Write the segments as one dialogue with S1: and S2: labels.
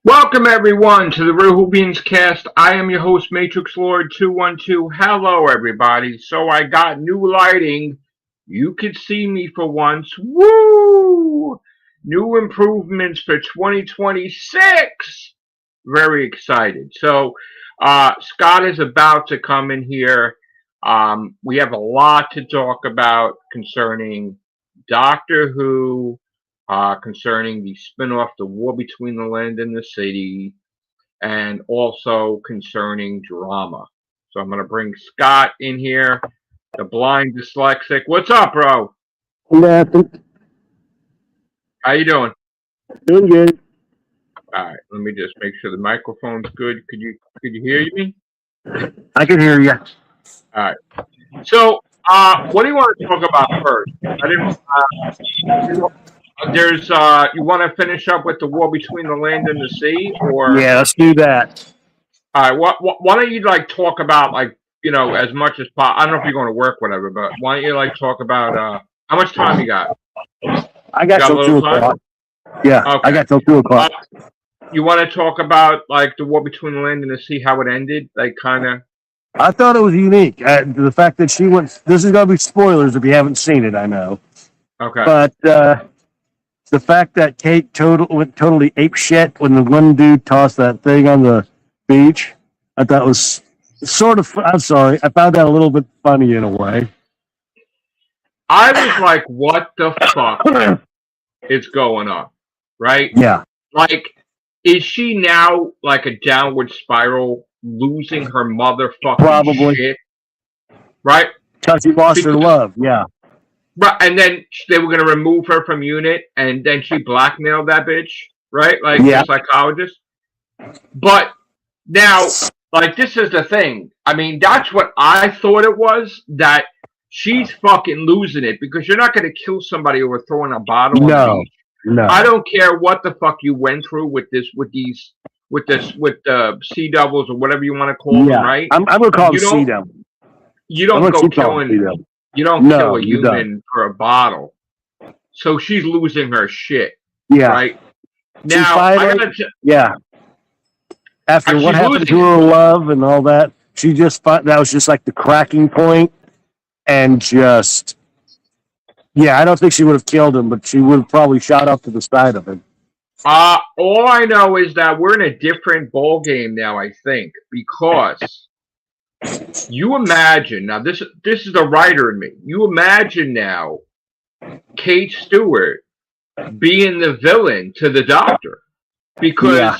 S1: Welcome everyone to the Real Whovians cast. I am your host Matrix Lord 212. Hello everybody. So I got new lighting. You could see me for once. Woo! New improvements for 2026. Very excited. So Scott is about to come in here. We have a lot to talk about concerning Doctor Who, concerning the spin-off, The War Between the Land and the Sea, and also concerning drama. So I'm going to bring Scott in here, the blind dyslexic. What's up, bro?
S2: Nothing.
S1: How you doing?
S2: Doing good.
S1: All right, let me just make sure the microphone's good. Could you hear me?
S2: I can hear you.
S1: All right. So, what do you want to talk about first? I didn't. You want to finish up with The War Between the Land and the Sea, or
S2: Yeah, let's do that.
S1: all right? Why don't you talk about as much as possible? I don't know if you're going to work, whatever, but why don't you talk about how much time you got?
S2: I got till 2 o'clock. Yeah, okay. I got till 2 o'clock.
S1: You want to talk about The War Between the Land and the Sea, how it ended, kind of?
S2: I thought it was unique. The fact that she went. This is going to be spoilers if you haven't seen it. I know.
S1: Okay.
S2: But the fact that Kate went totally ape shit when the one dude tossed that thing on the beach, I thought was sort of. I'm sorry, I found that a little bit funny in a way.
S1: I was like, "What the fuck is going on?" Right?
S2: Yeah.
S1: Is she now a downward spiral, losing her motherfucking
S2: Probably.
S1: shit? Right?
S2: Because she lost her love. Yeah.
S1: Right, and then they were going to remove her from unit, and then she blackmailed that bitch, right? The psychologist. But now, this is the thing. I mean, that's what I thought it was, that she's fucking losing it, because you're not going to kill somebody over throwing a bottle on the beach.
S2: No.
S1: I don't care what the fuck you went through with the sea devils or whatever you want to call them, right?
S2: I'm gonna call them sea devils.
S1: You don't go killing. You don't kill a human for a bottle. So she's losing her shit.
S2: Yeah.
S1: Right now,
S2: after what happened to her love and all that, she just that was just like the cracking point, and just. Yeah, I don't think she would have killed him, but she would have probably shot up to the side of him.
S1: All I know is that we're in a different ball game now, I think, because you imagine, now this is the writer in me, you imagine now Kate Stewart being the villain to the Doctor, because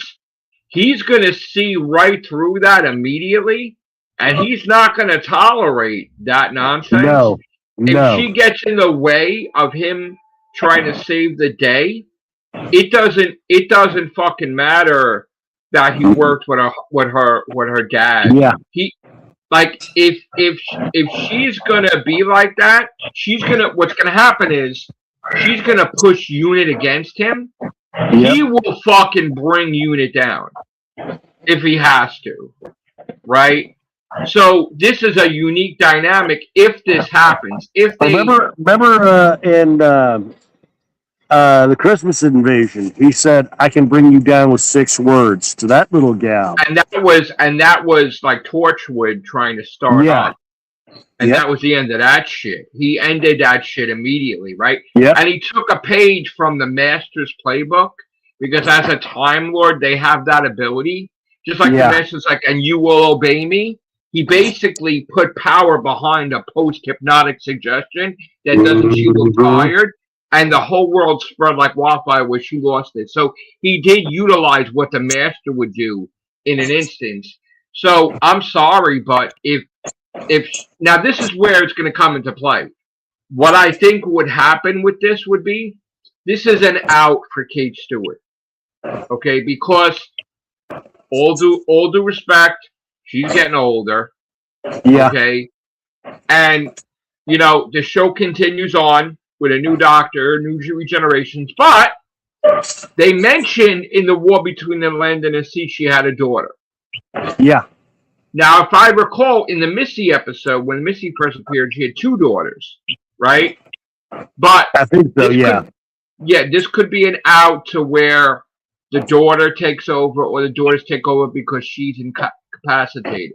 S1: he's going to see right through that immediately, and he's not going to tolerate that nonsense.
S2: No.
S1: If she gets in the way of him trying to save the day, it doesn't fucking matter that he worked with her dad.
S2: Yeah.
S1: If she's gonna be like that, what's gonna happen is she's gonna push Unit against him. Yep. He will fucking bring Unit down if he has to, right? So this is a unique dynamic if this happens. If they
S2: remember in the Christmas Invasion, he said, "I can bring you down with 6 words" to that little gal,
S1: and that was like Torchwood trying to start up, and that was the end of that shit. He ended that shit immediately, right?
S2: Yeah,
S1: and he took a page from the Master's playbook, because as a Time Lord, they have that ability, just like the Master's and you will obey me. He basically put power behind a post-hypnotic suggestion that doesn't she look tired? And the whole world spread like wildfire where she lost it. So he did utilize what the Master would do in an instance. So I'm sorry, but if now this is where it's going to come into play. What I think would happen with this would be, this is an out for Kate Stewart. Okay, because all due respect, she's getting older.
S2: Yeah.
S1: Okay. And, the show continues on with a new Doctor, new regenerations. But they mentioned in The War Between the Land and the Sea, she had a daughter.
S2: Yeah.
S1: Now, if I recall, in the Missy episode, when Missy first appeared, she had 2 daughters, right? But
S2: I think so,
S1: this could be an out to where the daughter takes over, or the daughters take over because she's incapacitated,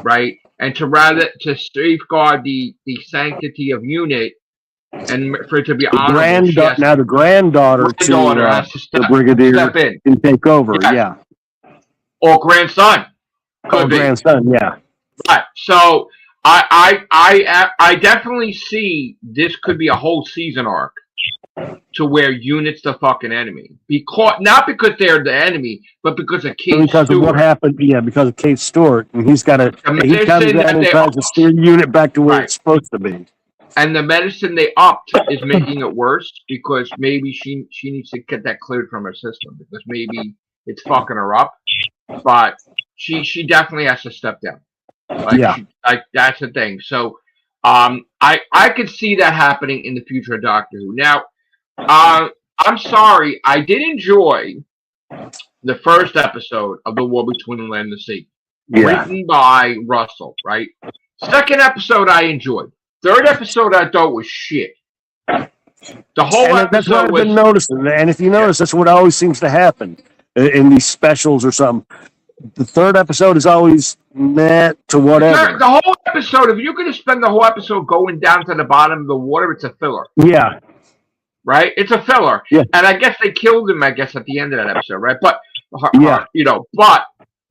S1: right? And to safeguard the sanctity of unit and for it to be honorable,
S2: the granddaughter to
S1: has to
S2: the brigadier
S1: step in
S2: can take over. Yeah.
S1: Or grandson.
S2: Or grandson. Yeah.
S1: Right. So I definitely see this could be a whole season arc to where Unit's the fucking enemy. Not because they're the enemy, but because of Kate Stewart.
S2: Of what happened, because of Kate Stewart. And he comes in and tries to steer Unit back to where it's supposed to be.
S1: And the medicine they upped is making it worse because maybe she needs to get that cleared from her system because maybe it's fucking her up. But she definitely has to step down. That's the thing. So I could see that happening in the future of Doctor Who. Now, I'm sorry, I did enjoy the first episode of The War Between the Land and the Sea, written by Russell, right? Second episode I enjoyed. Third episode I thought was shit. The whole episode
S2: that's what I've been noticing. And if you notice, that's what always seems to happen in these specials or something. The third episode is always meh to whatever.
S1: The whole episode, if you're going to spend the whole episode going down to the bottom of the water, it's a filler.
S2: Yeah.
S1: Right? It's a filler.
S2: Yeah.
S1: And I guess they killed him, at the end of that episode, right? But,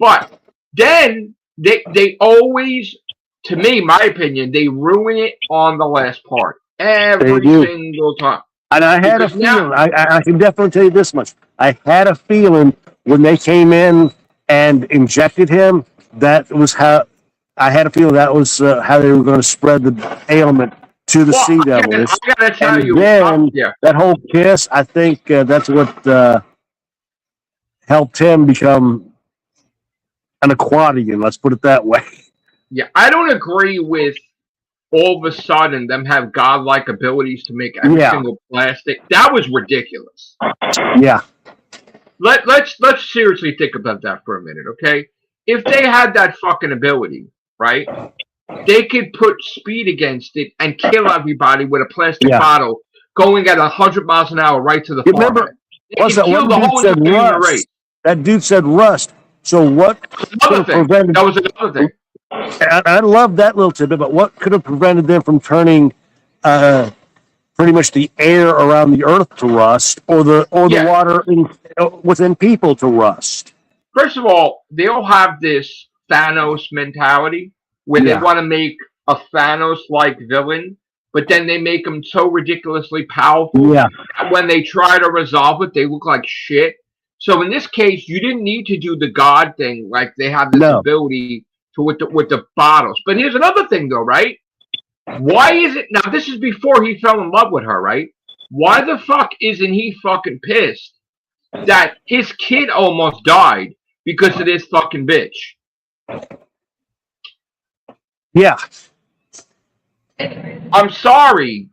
S1: but then they always, to me, my opinion, they ruin it on the last part. Every single time.
S2: And I had a feeling, I can definitely tell you this much. I had a feeling when they came in and injected him, that was how I had a feeling that was how they were going to spread the ailment to the Sea Devils.
S1: I gotta tell you,
S2: that whole kiss, I think that's what helped him become an Aquatian. Let's put it that way.
S1: Yeah, I don't agree with all of a sudden them have godlike abilities to make every single plastic. That was ridiculous.
S2: Yeah.
S1: Let's seriously think about that for a minute, okay? If they had that fucking ability, right? They could put speed against it and kill everybody with a plastic bottle going at 100 miles an hour right to the
S2: remember, what's that one dude said rust? That dude said rust. So what
S1: that was another thing.
S2: I love that little tidbit, but what could have prevented them from turning pretty much the air around the earth to rust, or the water within people to rust?
S1: First of all, they all have this Thanos mentality where they want to make a Thanos-like villain, but then they make him so ridiculously powerful that when they try to resolve it, they look like shit. So in this case, you didn't need to do the God thing, like they have this ability to with the bottles. But here's another thing, though, right? Why is it now? This is before he fell in love with her, right? Why the fuck isn't he fucking pissed that his kid almost died because of this fucking bitch?
S2: Yeah.
S1: I'm sorry,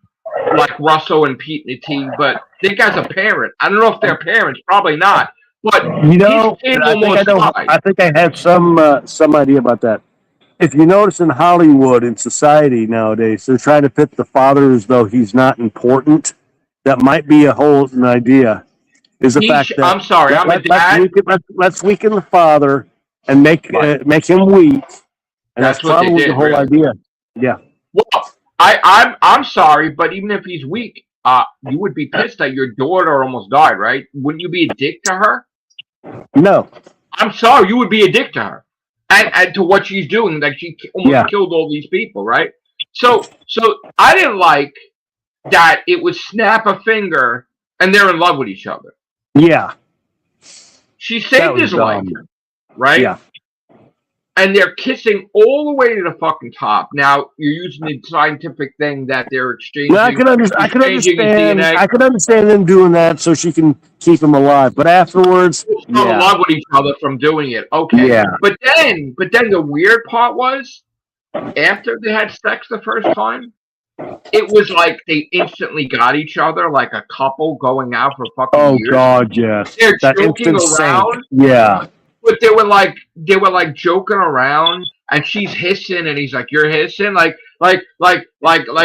S1: like Russell and Pete and the team, but think as a parent, I don't know if they're parents, probably not. But
S2: his kid almost died. I think I had some idea about that. If you notice in Hollywood, in society nowadays, they're trying to pit the father as though he's not important. That might be an idea. Is the fact that
S1: I'm sorry, I'm a dad.
S2: Let's weaken the father and make him weak. And that's probably the whole idea. Yeah.
S1: Well, I'm sorry, but even if he's weak, you would be pissed that your daughter almost died, right? Wouldn't you be a dick to her?
S2: No.
S1: I'm sorry, you would be a dick to her. And to what she's doing, like she almost killed all these people, right? So I didn't like that it was snap a finger and they're in love with each other.
S2: Yeah.
S1: She saved his life, right?
S2: Yeah.
S1: And they're kissing all the way to the fucking top. Now you're using the scientific thing that they're exchanging.
S2: Well, I can understand them doing that so she can keep him alive. But afterwards,
S1: in love with each other from doing it. Okay.
S2: Yeah.
S1: But then the weird part was after they had sex the first time, it was like they instantly got each other like a couple going out for fucking years.
S2: Oh God, yes.
S1: They're joking around.
S2: Yeah.
S1: But they were like joking around, and she's hissing, and he's like, "You're hissing, like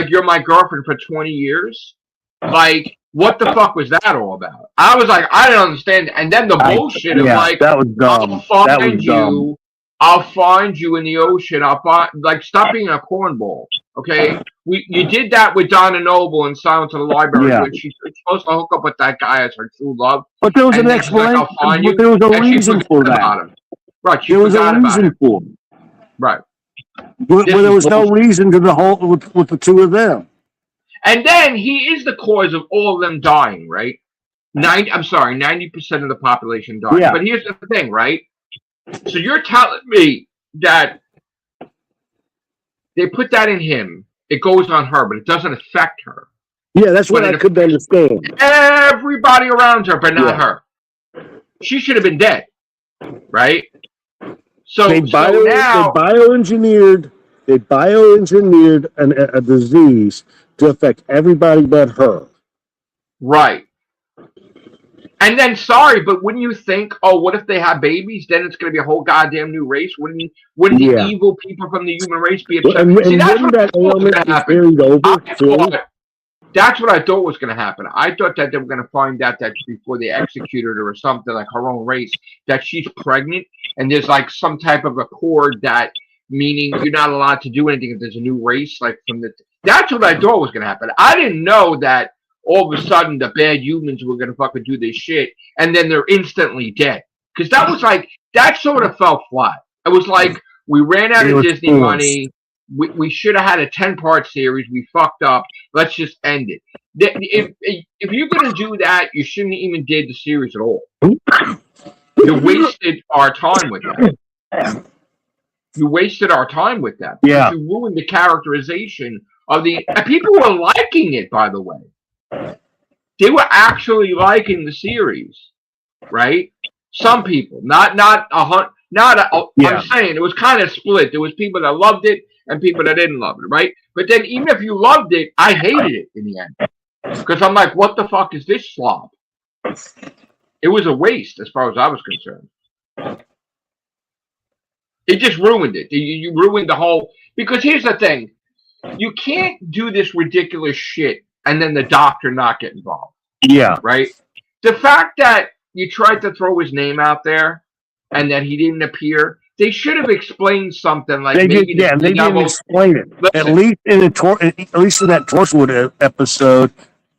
S1: you're my girlfriend for 20 years." Like what the fuck was that all about? I was like, I didn't understand. And then the bullshit of like,
S2: that was dumb.
S1: I'll find you in the ocean. I'll find, like, stop being a cornball. Okay, you did that with Donna Noble in Silence of the Library when she's supposed to hook up with that guy as her true love.
S2: But there was an explanation. Like, there was a reason for that.
S1: Right,
S2: there was a reason for it.
S1: Right.
S2: Where there was no reason to the whole with the two of them.
S1: And then he is the cause of all of them dying, right? 90% of the population died. Yeah. But here's the thing, right? So you're telling me that they put that in him. It goes on her, but it doesn't affect her.
S2: Yeah, that's what I couldn't understand.
S1: Everybody around her, but not her. She should have been dead, right? So
S2: they bioengineered a disease to affect everybody but her.
S1: Right. And then, sorry, but wouldn't you think, oh, what if they have babies? Then it's going to be a whole goddamn new race. Wouldn't the evil people from the human race be upset? See, that's what I thought was going to happen. That's what I thought was going to happen. I thought that they were going to find out that before they executed her or something, like her own race, that she's pregnant, and there's like some type of accord that, meaning you're not allowed to do anything if there's a new race, like from the... That's what I thought was going to happen. I didn't know that all of a sudden the bad humans were going to fucking do this shit, and then they're instantly dead. Because that was like, that sort of fell flat. It was like, we ran out of Disney money. We should have had a 10-part series. We fucked up. Let's just end it. If you're going to do that, you shouldn't even did the series at all. You wasted our time with that. You wasted our time with that.
S2: Yeah.
S1: You ruined the characterization of the... And people were liking it, by the way. They were actually liking the series, right? Some people, not a hundred. I'm saying it was kind of split. There was people that loved it and people that didn't love it, right? But then even if you loved it, I hated it in the end because I'm like, what the fuck is this slob? It was a waste as far as I was concerned. It just ruined it. You ruined the whole. Because here's the thing: you can't do this ridiculous shit and then the Doctor not get involved.
S2: Yeah.
S1: Right? The fact that you tried to throw his name out there and that he didn't appear, they should have explained something like
S2: they didn't explain it.
S1: Listen,
S2: at least in that Torchwood episode,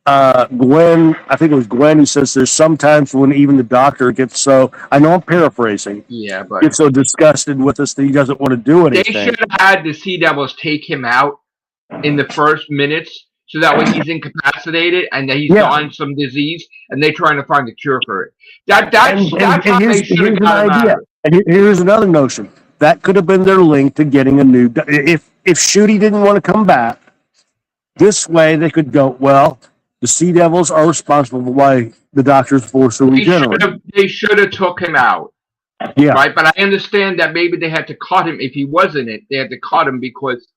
S2: Gwen, I think it was Gwen who says there's sometimes when even the Doctor gets so, I know I'm paraphrasing,
S1: but
S2: gets so disgusted with us that he doesn't want to do anything.
S1: They should have had the Sea Devils take him out in the first minutes so that way he's incapacitated and that he's dying some disease and they're trying to find a cure for it. That's how they should have got him out.
S2: And here's another notion. That could have been their link to getting a new... If Shooty didn't want to come back, this way they could go, well, the Sea Devils are responsible for why the Doctor's forced to regenerate.
S1: They should have took him out.
S2: Yeah.
S1: Right? But I understand that maybe they had to cut him. If he was in it, they had to cut him because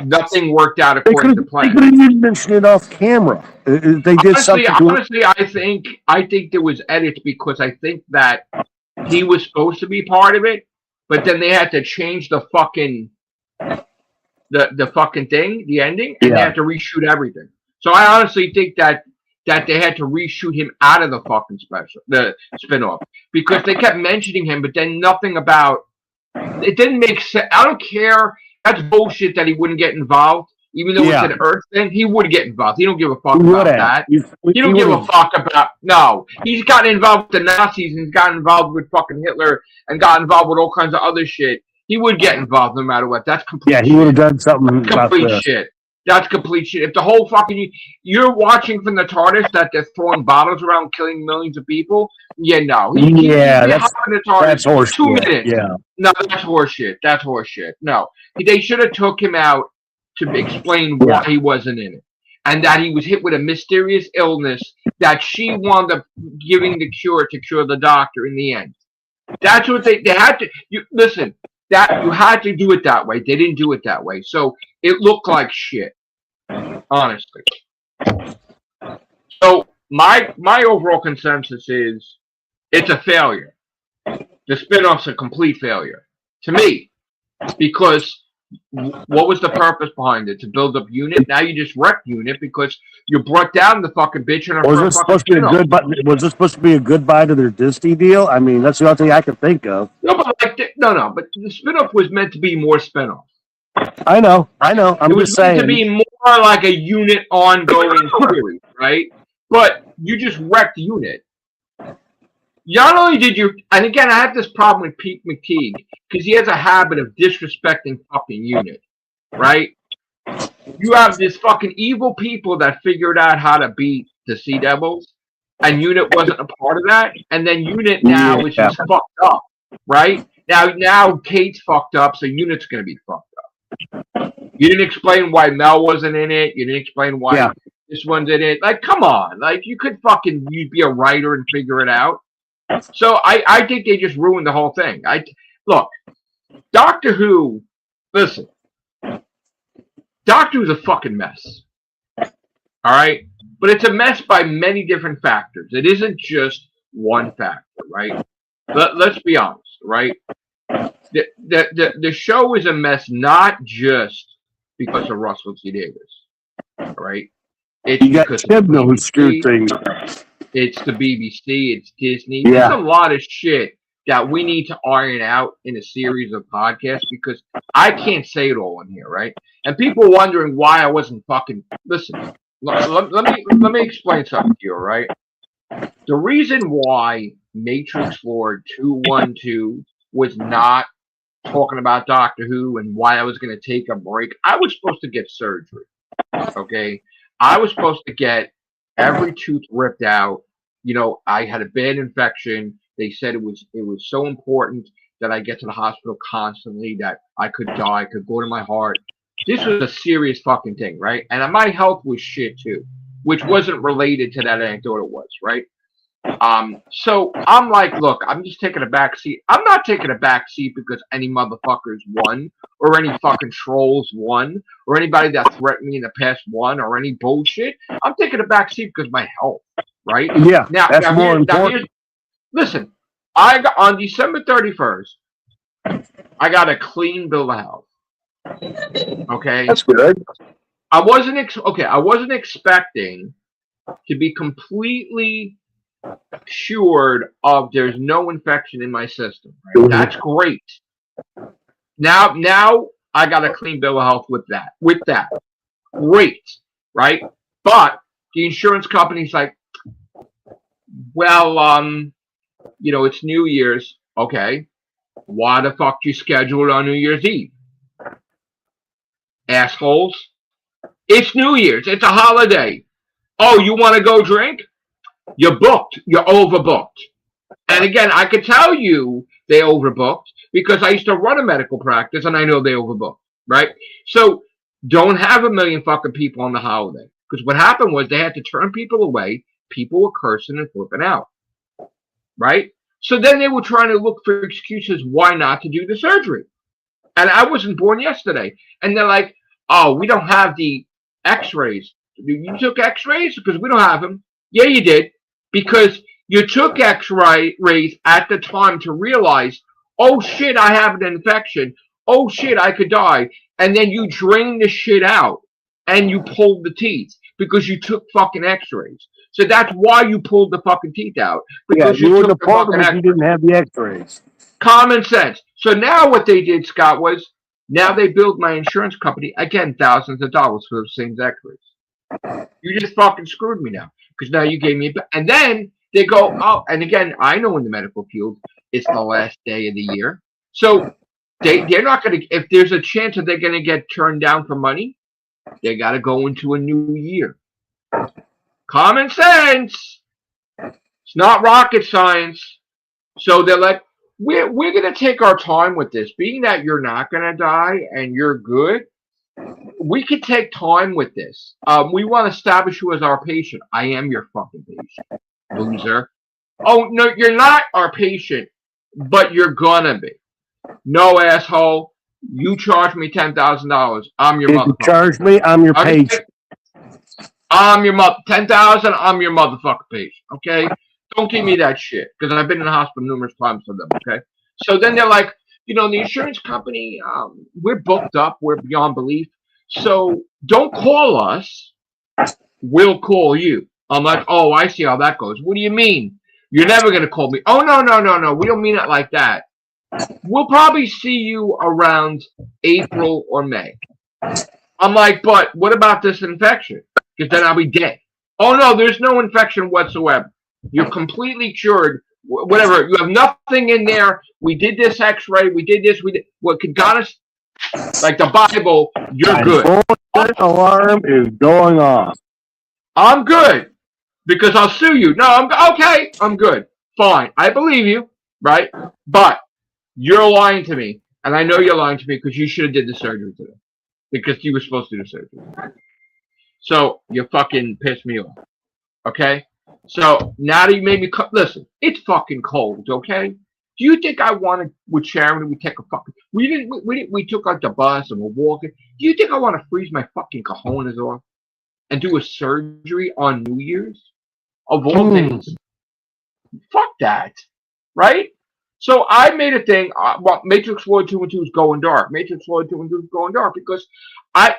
S1: nothing worked out according to plan.
S2: They could have even mentioned it off camera. They did something.
S1: Honestly, I think there was edits because I think that he was supposed to be part of it, but then they had to change the fucking the fucking thing, the ending, and they had to reshoot everything. So I honestly think that they had to reshoot him out of the fucking the spinoff, because they kept mentioning him, but then nothing about it didn't make sense. I don't care. That's bullshit that he wouldn't get involved, even though it's an Earth thing. He would get involved. He don't give a fuck about that. He don't give a fuck about he's gotten involved with the Nazis and he's gotten involved with fucking Hitler and got involved with all kinds of other shit. He would get involved no matter what. That's complete.
S2: Yeah, he would have done something.
S1: Complete shit. That's complete shit. If the whole fucking you're watching from the TARDIS that they're throwing bottles around, killing millions of people, that's
S2: horseshit.
S1: 2 minutes.
S2: Yeah,
S1: no, that's horseshit. That's horseshit. No, they should have took him out to explain why he wasn't in it, and that he was hit with a mysterious illness that she wound up giving the cure to cure the Doctor in the end. That's what they had to. Listen. That you had to do it that way. They didn't do it that way, so it looked like shit. Honestly. So my overall consensus is it's a failure. The spinoff's a complete failure to me, because What was the purpose behind it? To build up unit? Now you just wrecked unit because you brought down the fucking bitch in
S2: Was this supposed to be a goodbye? Was this supposed to be a goodbye to their Disney deal? I mean, that's the only thing I could think of.
S1: No, but but the spinoff was meant to be more spinoff.
S2: I know. I'm just saying.
S1: It was meant to be more like a unit ongoing series, right? But you just wrecked unit. Not only did you, and again, I have this problem with Pete McTeague because he has a habit of disrespecting fucking unit, right? You have this fucking evil people that figured out how to beat the Sea Devils, and unit wasn't a part of that, and then unit now is just fucked up, right? Now Kate's fucked up, so unit's gonna be fucked up. You didn't explain why Mel wasn't in it. You didn't explain why this one's in it. Like, come on, like you'd be a writer and figure it out. So I think they just ruined the whole thing. Look, Doctor Who. Listen, Doctor Who's a fucking mess. All right, but it's a mess by many different factors. It isn't just one factor, right? Let's be honest, right? The show is a mess not just because of Russell T Davies, right? It's because
S2: Chibnall who screwed things.
S1: It's the BBC, it's Disney. There's a lot of shit that we need to iron out in a series of podcasts because I can't say it all in here, right? And people wondering why I wasn't fucking listen. Let me explain something to you, all right? The reason why Matrix Lord 212 was not talking about Doctor Who and why I was going to take a break, I was supposed to get surgery. Okay, I was supposed to get every tooth ripped out. You know, I had a bad infection. They said it was so important that I get to the hospital constantly that I could die, I could go to my heart. This was a serious fucking thing, right? And my health was shit too, which wasn't related to that anecdote it was, right? So I'm like, look, I'm just taking a back seat. I'm not taking a back seat because any motherfuckers won, or any fucking trolls won, or anybody that threatened me in the past won, or any bullshit. I'm taking a back seat because of my health, right?
S2: Yeah, that's more important.
S1: Listen, I got on December 31st, I got a clean bill of health. Okay,
S2: that's good.
S1: I wasn't expecting to be completely assured of there's no infection in my system. Right? That's great. Now I got a clean bill of health with that. Great, right? But the insurance company's like, well, you know, it's New Year's. Okay, why the fuck you schedule it on New Year's Eve? Assholes. It's New Year's. It's a holiday. Oh, you want to go drink? You're booked. You're overbooked. And again, I could tell you they overbooked because I used to run a medical practice and I know they overbooked, right? So don't have a million fucking people on the holiday because what happened was they had to turn people away. People were cursing and flipping out, right? So then they were trying to look for excuses why not to do the surgery. And I wasn't born yesterday. And they're like, oh, we don't have the x-rays. You took x-rays? Because we don't have them. Yeah, you did. Because you took x-rays at the time to realize, oh, shit, I have an infection. Oh, shit, I could die. And then you drained the shit out and you pulled the teeth because you took fucking x-rays. So that's why you pulled the fucking teeth out. Because
S2: you wouldn't have pulled them if you didn't have the x-rays.
S1: Common sense. So now what they did, Scott, was now they billed my insurance company, again, thousands of dollars for the same x-rays. You just fucking screwed me now. Because now you gave me and then they go, oh, and again, I know in the medical field, it's the last day of the year. So they're not going to, if there's a chance that they're going to get turned down for money, they got to go into a new year. Common sense. It's not rocket science. So they're like, we're going to take our time with this. Being that you're not going to die and you're good, we could take time with this. We want to establish you as our patient. I am your fucking patient, loser. Oh, no, you're not our patient, but you're gonna be. No, asshole. You charge me $10,000. I'm your motherfucker.
S2: You charge me, I'm your patient.
S1: I'm your mother. $10,000. I'm your motherfucker patient. Okay. Don't give me that shit because I've been in the hospital numerous times for them. Okay. So then they're like, the insurance company, we're booked up. We're beyond belief. So don't call us. We'll call you. I'm like, oh, I see how that goes. What do you mean? You're never going to call me. Oh, no, no, no, no. We don't mean it like that. We'll probably see you around April or May. I'm like, but what about this infection? Because then I'll be dead. Oh, no, there's no infection whatsoever. You're completely cured. Whatever. You have nothing in there. We did this x-ray. We did this. We did what could got us, like the Bible, you're good.
S2: Alarm is going off.
S1: I'm good because I'll sue you. No, I'm okay. I'm good. Fine. I believe you, right? But you're lying to me, and I know you're lying to me because you should have did the surgery today because you were supposed to do the surgery. So you fucking pissed me off. Okay? So now that you made me listen, it's fucking cold, okay? Do you think I wanted with Sharon we take a fucking we took out the bus and we're walking? Do you think I want to freeze my fucking cojones off and do a surgery on New Year's? Of all days? Fuck that. Right? So I made a thing, Matrix Lord 2 and 2 is going dark. Matrix Lord 2 and 2 is going dark because I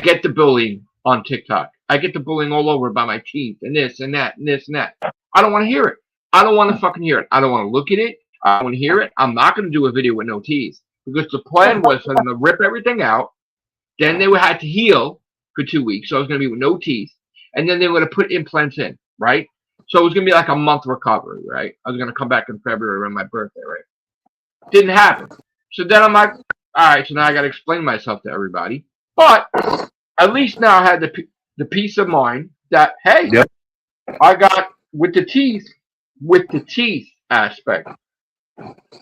S1: get the bullying on TikTok. I get the bullying all over about my teeth and this and that and this and that. I don't want to hear it. I don't want to fucking hear it. I don't want to look at it. I don't want to hear it. I'm not going to do a video with no teeth because the plan was for them to rip everything out. Then they would have to heal for 2 weeks. So I was going to be with no teeth. And then they were going to put implants in, right? So it was going to be like a month recovery, right? I was going to come back in February around my birthday, right? Didn't happen. So then I'm like, all right, so now I got to explain myself to everybody. But at least now I had the peace of mind that, hey, yep. I got with the teeth aspect,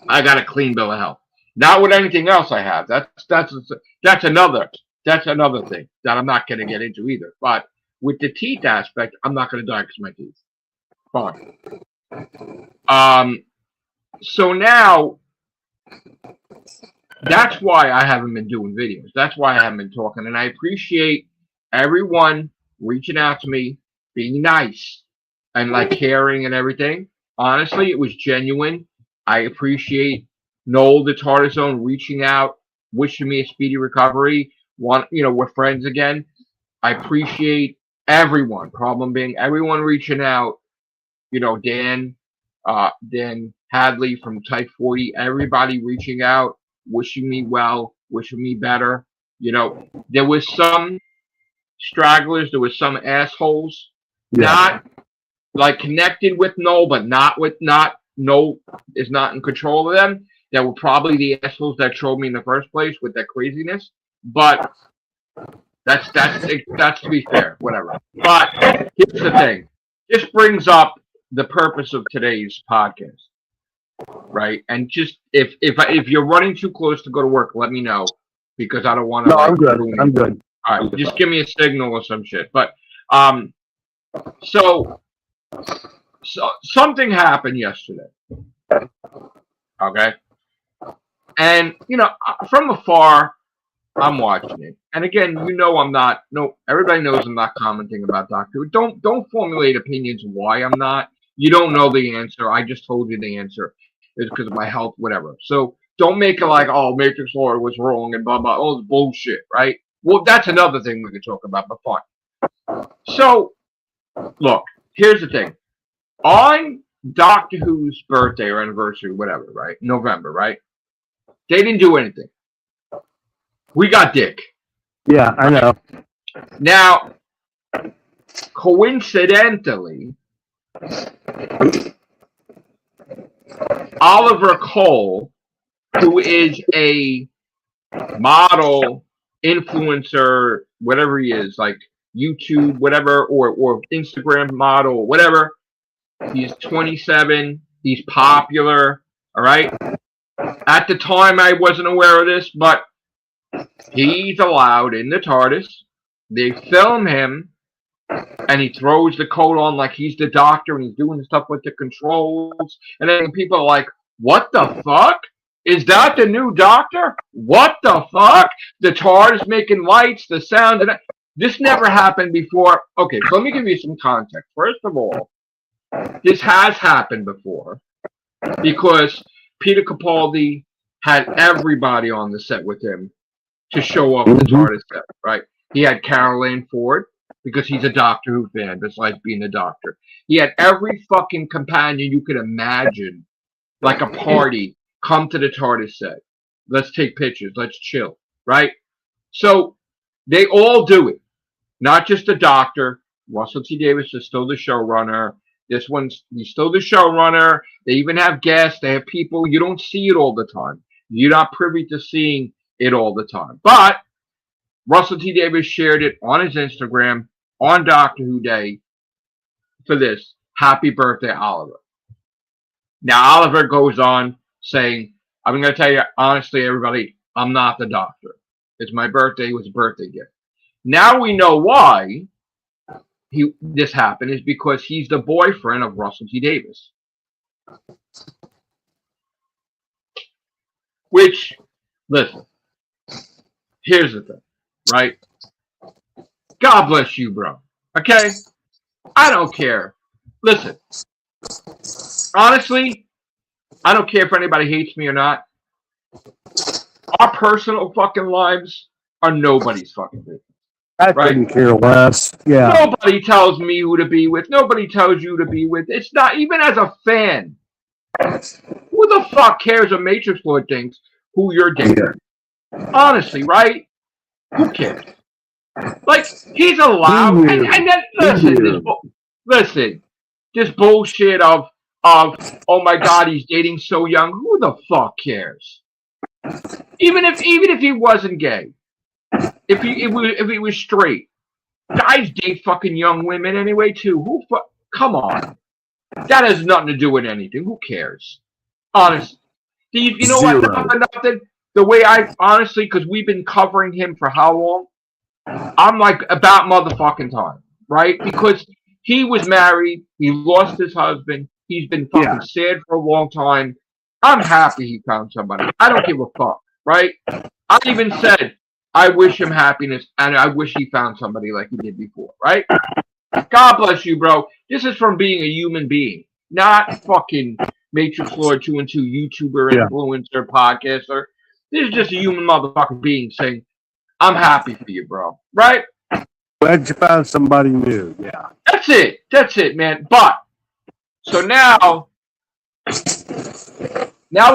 S1: I got a clean bill of health. Not with anything else I have. That's another thing that I'm not going to get into either. But with the teeth aspect, I'm not going to die because of my teeth. Fine. So now that's why I haven't been doing videos. That's why I haven't been talking. And I appreciate everyone reaching out to me, being nice and like caring and everything. Honestly, it was genuine. I appreciate Noel the Tartar Zone reaching out, wishing me a speedy recovery. We're friends again. I appreciate everyone. Problem being, everyone reaching out. Dan Hadley from Type 40. Everybody reaching out, wishing me well, wishing me better. There was some stragglers. There was some assholes. Yeah. Not like connected with Noel, but Noel is not in control of them. That were probably the assholes that trolled me in the first place with that craziness. But that's to be fair, whatever. But here's the thing. This brings up the purpose of today's podcast, right? And just if you're running too close to go to work, let me know because I don't want to.
S2: No, I'm good. I'm good.
S1: All right, just give me a signal or some shit. But so something happened yesterday. Okay, and from afar, I'm watching it. And again, I'm not. No, everybody knows I'm not commenting about Doctor Who. Don't formulate opinions why I'm not. You don't know the answer. I just told you the answer. It's because of my health, whatever. So don't make it like, oh, Matrix Lord was wrong and blah blah. Oh, it's bullshit, right? Well, that's another thing we could talk about, but fine. So, look, here's the thing. On Doctor Who's birthday or anniversary, whatever, right? November, right? They didn't do anything. We got dick.
S2: Yeah, I know.
S1: Now, coincidentally, Oliver Cole, who is a model, influencer, whatever he is, like YouTube, whatever, or Instagram model, whatever. He's 27. He's popular. All right. At the time, I wasn't aware of this, but he's allowed in the TARDIS. They film him, and he throws the coat on like he's the doctor, and he's doing stuff with the controls. And then people are like, "What the fuck? Is that the new doctor? What the fuck? The TARDIS making lights, the sound, and this never happened before." Okay, so let me give you some context. First of all, this has happened before because Peter Capaldi had everybody on the set with him to show off the TARDIS set, right? He had Carol Ann Ford, because he's a Doctor Who fan, just like being a doctor. He had every fucking companion you could imagine, like a party, come to the TARDIS set. Let's take pictures. Let's chill, right? So they all do it. Not just the Doctor. Russell T Davies is still the showrunner. He's still the showrunner. They even have guests. They have people. You don't see it all the time. You're not privy to seeing it all the time. But Russell T Davies shared it on his Instagram on Doctor Who Day for this. Happy birthday, Oliver. Now, Oliver goes on saying, I'm going to tell you honestly, everybody, I'm not the Doctor. It's my birthday. It was a birthday gift. Now we know why this happened is because he's the boyfriend of Russell T Davies. Which, listen, here's the thing, right? God bless you, bro. Okay? I don't care. Listen, honestly, I don't care if anybody hates me or not. Our personal fucking lives are nobody's fucking business.
S2: I couldn't care less. Yeah.
S1: Nobody tells me who to be with. Nobody tells you to be with. It's not, even as a fan. Who the fuck cares what Matrix Lord thinks who you're dating? Honestly, right? Who cares? Like, he's allowed. And then, listen, this bullshit of, oh my God, he's dating so young. Who the fuck cares? Even if he wasn't gay. If he was straight, guys date fucking young women anyway too. Come on, that has nothing to do with anything. Who cares? Honestly, you know what? Nothing. The way I honestly, because we've been covering him for how long? I'm like about motherfucking time, right? Because he was married, he lost his husband, he's been fucking sad for a long time. I'm happy he found somebody. I don't give a fuck, right? I even said, I wish him happiness, and I wish he found somebody like he did before, right? God bless you, bro. This is from being a human being, not fucking Matrix Lord 2 and 2 YouTuber, influencer, podcaster. This is just a human motherfucking being saying, I'm happy for you, bro, right?
S2: Glad you found somebody new, yeah.
S1: That's it, man. But, so now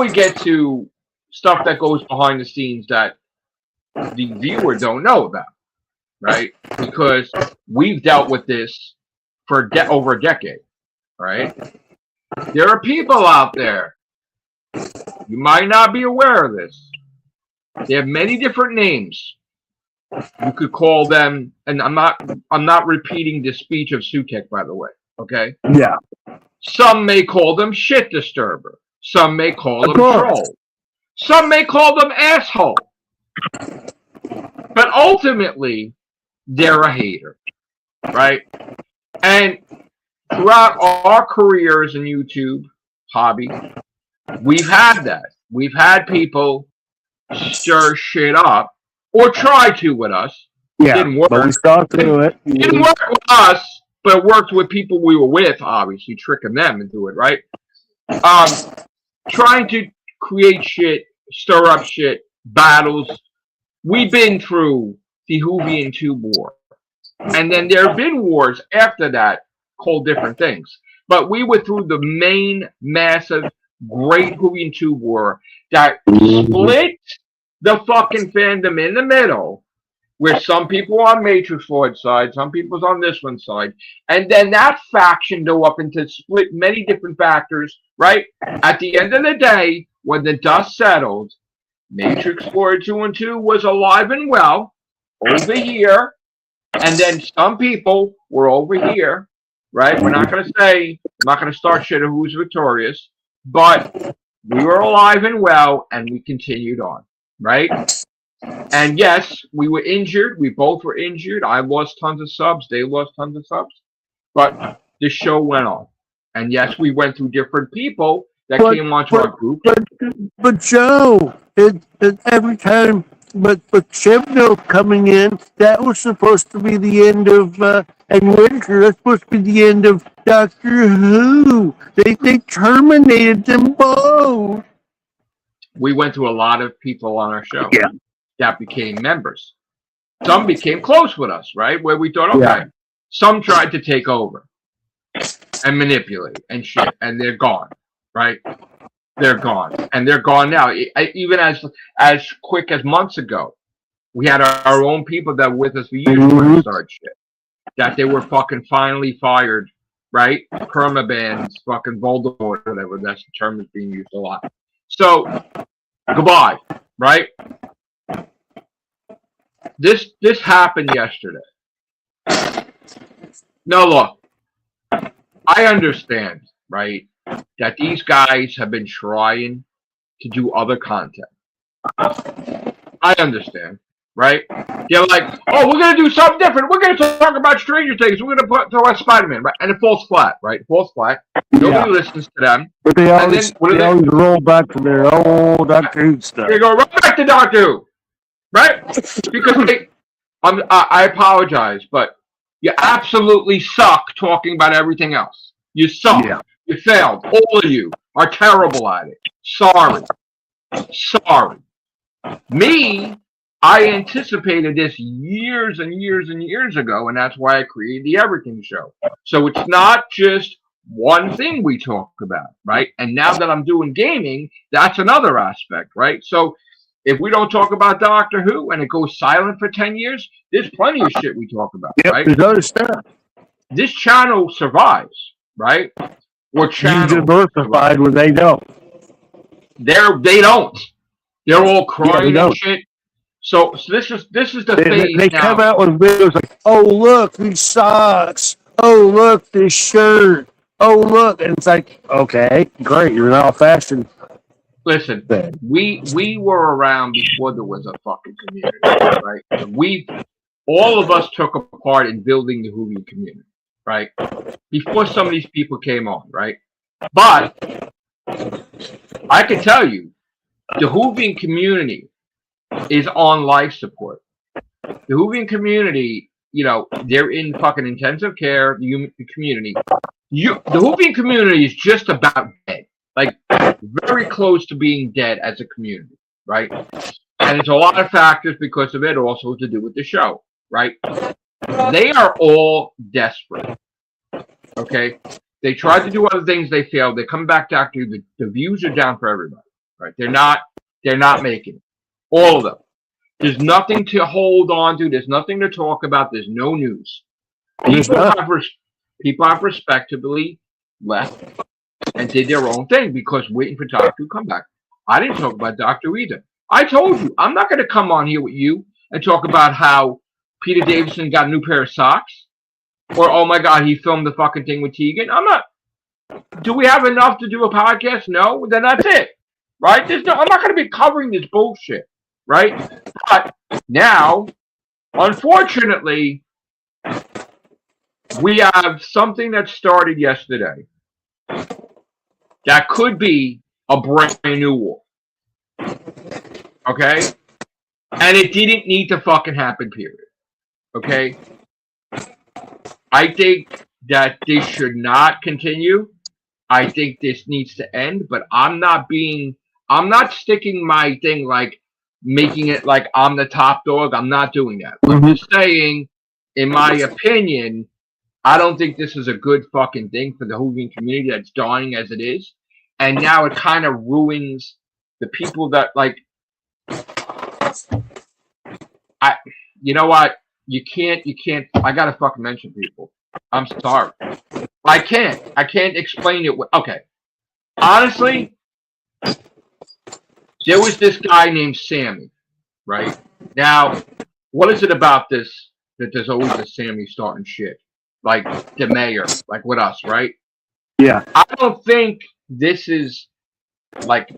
S1: we get to stuff that goes behind the scenes that the viewer don't know about, right? Because we've dealt with this for over a decade, right? There are people out there, you might not be aware of this. They have many different names. You could call them, and I'm not repeating the speech of Sutek, by the way, okay?
S2: Yeah.
S1: Some may call them shit disturber. Some may call them troll. Some may call them asshole. But ultimately, they're a hater, right? And throughout our careers in YouTube, hobby, we've had that. We've had people stir shit up or try to with us.
S2: Yeah,
S1: didn't work.
S2: But we stuck through it.
S1: Didn't work with us, but it worked with people we were with, obviously, tricking them into it, right? Trying to create shit, stir up shit, battles. We've been through the Whovian Tube War. And then there have been wars after that called different things. But we were through the main, massive, great Whovian Tube War that split the fucking fandom in the middle, where some people are on Matrix Lord's side, some people's on this one's side. And then that faction go up into split many different factors, right? At the end of the day, when the dust settled, Matrix Lord 2 and 2 was alive and well over here, and then some people were over here, right? We're not going to say, I'm not going to start shit of who's victorious, but we were alive and well, and we continued on, right? And yes, we were injured. We both were injured. I lost tons of subs. They lost tons of subs. But the show went on. And yes, we went through different people that came onto our group.
S2: But Joe, every time, but Chevno coming in, that was supposed to be the end of, and Winter, that's supposed to be the end of Doctor Who. They terminated them both.
S1: we went through a lot of people on our show
S2: Yeah.
S1: that became members. Some became close with us, right? Where we thought, okay.
S2: Yeah.
S1: Some tried to take over and manipulate and shit, and they're gone, right? They're gone, and they're gone now. Even as quick as months ago, we had our own people that were with us for years trying to start shit. That they were fucking finally fired, right? Permabans, fucking Voldemort, whatever. That's the term that's being used a lot. So, goodbye, right? This happened yesterday. No, look, I understand, right, that these guys have been trying to do other content. I understand, right? They're like, oh, we're going to do something different. We're going to talk about Stranger Things. We're going to throw out Spider-Man, right? And it falls flat, right? It falls flat. Nobody listens to them.
S2: But they always roll back from their old Doctor Who stuff.
S1: They go right back to Doctor Who, right? Because I apologize, but you absolutely suck talking about everything else. You suck. Yeah. You failed. All of you are terrible at it. Sorry. Me, I anticipated this years and years and years ago, and that's why I created the Everything Show. So it's not just one thing we talk about, right? And now that I'm doing gaming, that's another aspect, right? So if we don't talk about Doctor Who and it goes silent for 10 years, there's plenty of shit we talk about, right?
S2: There's other stuff.
S1: This channel survives, right? Or channel
S2: diversified when they don't.
S1: They don't. They're all crying and shit. So this is the phase.
S2: They come out with videos like, oh look, these socks. Oh look, this shirt. Oh look, and it's like, okay, great, you're now fashion.
S1: Listen, we were around before there was a fucking community, right? All of us took a part in building the Whovian community, right? Before some of these people came on, right? But I can tell you, the Whovian community is on life support. The Whovian community, you know, they're in fucking intensive care, the community. The Whovian community is just about dead. Like, very close to being dead as a community, right? And it's a lot of factors because of it, also to do with the show, right? They are all desperate, okay? They tried to do other things, they failed. They come back to Doctor Who. The views are down for everybody, right? They're not making it. All of them. There's nothing to hold on to. There's nothing to talk about. There's no news. People have respectably left and did their own thing because waiting for Doctor Who to come back. I didn't talk about Doctor Who either. I told you, I'm not going to come on here with you and talk about how Peter Davison got a new pair of socks. Or, oh my God, he filmed the fucking thing with Tegan. I'm not. Do we have enough to do a podcast? No? Then that's it. Right? I'm not going to be covering this bullshit. Right? But now, unfortunately, we have something that started yesterday that could be a brand new war. Okay? And it didn't need to fucking happen, period. Okay? I think that this should not continue. I think this needs to end, but I'm not sticking my thing like making it like I'm the top dog. I'm not doing that. I'm just saying, in my opinion, I don't think this is a good fucking thing for the Whovian community that's dying as it is. And now it kind of ruins the people that like, you know what? You can't, I gotta fucking mention people. I'm sorry. I can't explain it. Okay. Honestly, there was this guy named Sammy, right? Now, what is it about this that there's always a Sammy starting shit? Like the mayor, like with us, right?
S2: Yeah.
S1: I don't think this is like,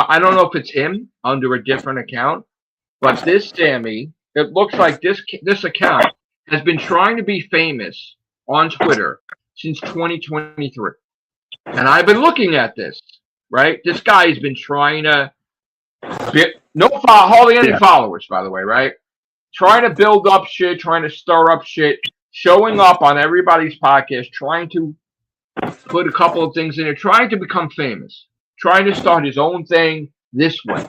S1: I don't know if it's him under a different account, but this Sammy, it looks like this account has been trying to be famous on Twitter since 2023. And I've been looking at this, right? This guy has been trying to hardly any followers, by the way, right? Trying to build up shit, trying to stir up shit, showing up on everybody's podcast, trying to put a couple of things in it, trying to become famous, trying to start his own thing, this way.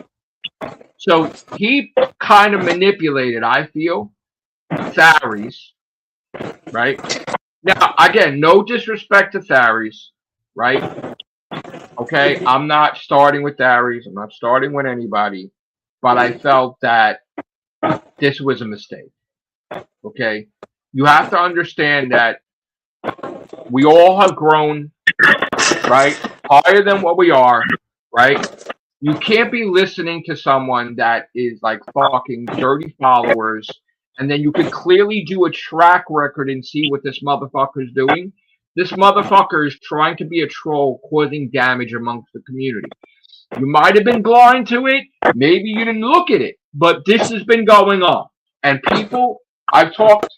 S1: So he kind of manipulated, I feel, Tharies, right? Now, again, no disrespect to Tharies, right? Okay, I'm not starting with Tharies. I'm not starting with anybody. But I felt that this was a mistake. Okay? You have to understand that we all have grown, right? Higher than what we are, right? You can't be listening to someone that is like fucking 30 followers, and then you can clearly do a track record and see what this motherfucker's doing. This motherfucker is trying to be a troll, causing damage amongst the community. You might have been blind to it. Maybe you didn't look at it, but this has been going on. And people, I've talked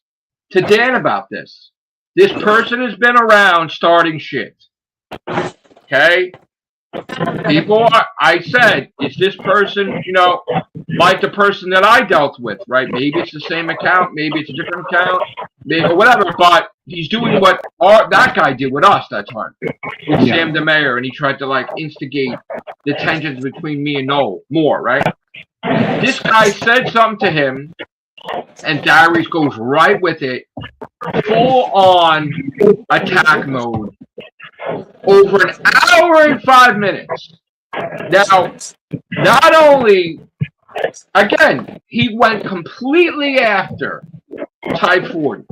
S1: to Dan about this. This person has been around starting shit. Okay? People, I said, is this person, like the person that I dealt with, right? Maybe it's the same account, maybe it's a different account, maybe or whatever, but he's doing what that guy did with us that time, with Sam DeMayer, and he tried to, like, instigate the tensions between me and Noel more, right? This guy said something to him, and Darius goes right with it, full on attack mode, over an hour and 5 minutes. Now, not only, again, he went completely after Type 40.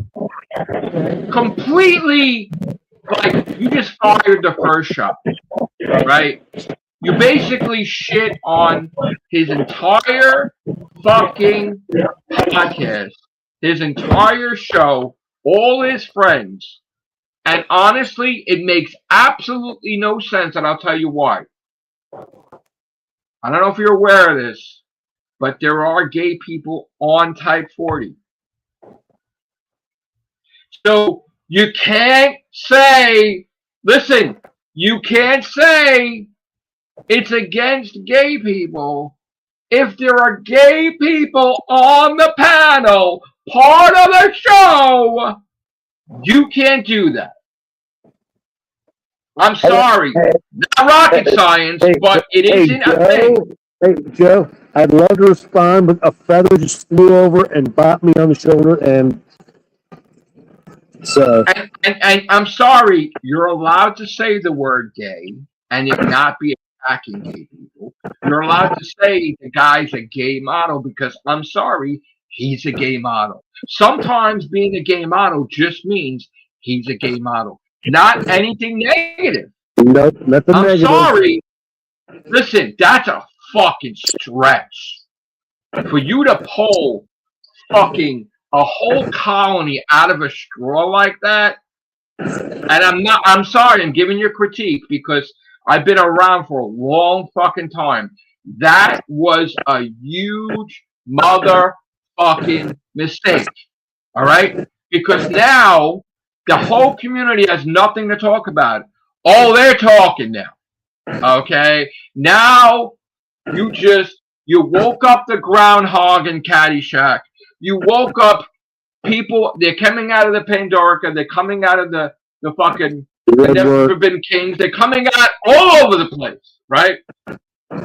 S1: Completely, like, you just fired the first shot, right? You basically shit on his entire fucking podcast, his entire show, all his friends. And honestly, it makes absolutely no sense, and I'll tell you why. I don't know if you're aware of this, but there are gay people on Type 40. So you can't say, listen, you can't say it's against gay people if there are gay people on the panel, part of the show. You can't do that. I'm sorry, not rocket science, but it isn't a thing.
S2: Hey, Joe, I'd love to respond, but a feather just flew over and bopped me on the shoulder, and so.
S1: And I'm sorry, you're allowed to say the word gay and it not be attacking gay people. You're allowed to say the guy's a gay model because, I'm sorry, he's a gay model. Sometimes being a gay model just means he's a gay model. Not anything negative.
S2: Nope, nothing
S1: I'm
S2: negative.
S1: sorry. Listen, that's a fucking stretch. For you to pull fucking a whole colony out of a straw like that, and I'm sorry, I'm giving you critique because I've been around for a long fucking time. That was a huge motherfucking mistake. All right? Because now the whole community has nothing to talk about. Oh, they're talking now. Okay? Now you woke up the groundhog in Caddyshack. You woke up people, they're coming out of the Pandorica, they're coming out of the fucking the Never Forbidden Kings, they're coming out all over the place, right?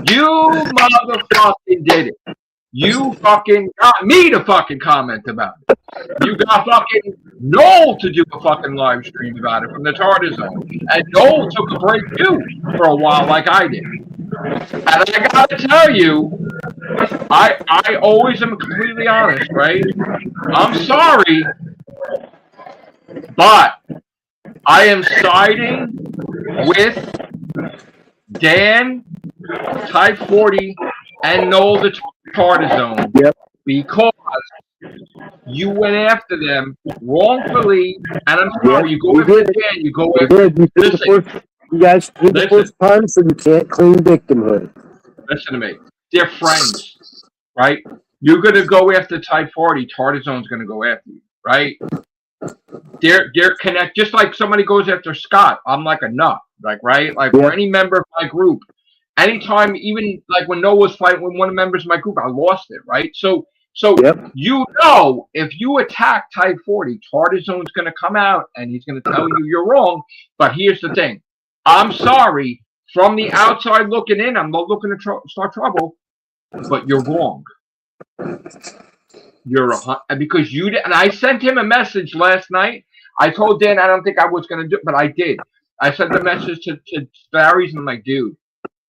S1: You motherfucking did it. You fucking got me to fucking comment about it. You got fucking Noel to do a fucking live stream about it from the Tartar Zone. And Noel took a break too for a while like I did. And I gotta tell you, I always am completely honest, right? I'm sorry, but I am siding with Dan, Type 40, and Noel the Tartar Zone.
S2: Yep.
S1: Because you went after them wrongfully, and I'm sorry, you go after Dan, you go after...
S2: You guys did the first punch, so you can't claim victimhood.
S1: Listen to me. They're friends, right? You're going to go after Type 40, Tartar Zone's going to go after you, right? They're connect, just like somebody goes after Scott. I'm like a nut, like, right? Like, or any member of my group. Anytime, even like when Noah was fighting with one of the members of my group, I lost it, right? So you know, if you attack Type 40, Tartar Zone's going to come out and he's going to tell you you're wrong. But here's the thing. I'm sorry, From the outside looking in, I'm not looking to start trouble, but you're wrong. Because you did, and I sent him a message last night. I told Dan I don't think I was going to do it, but I did. I sent a message to Barry's and I'm like, dude,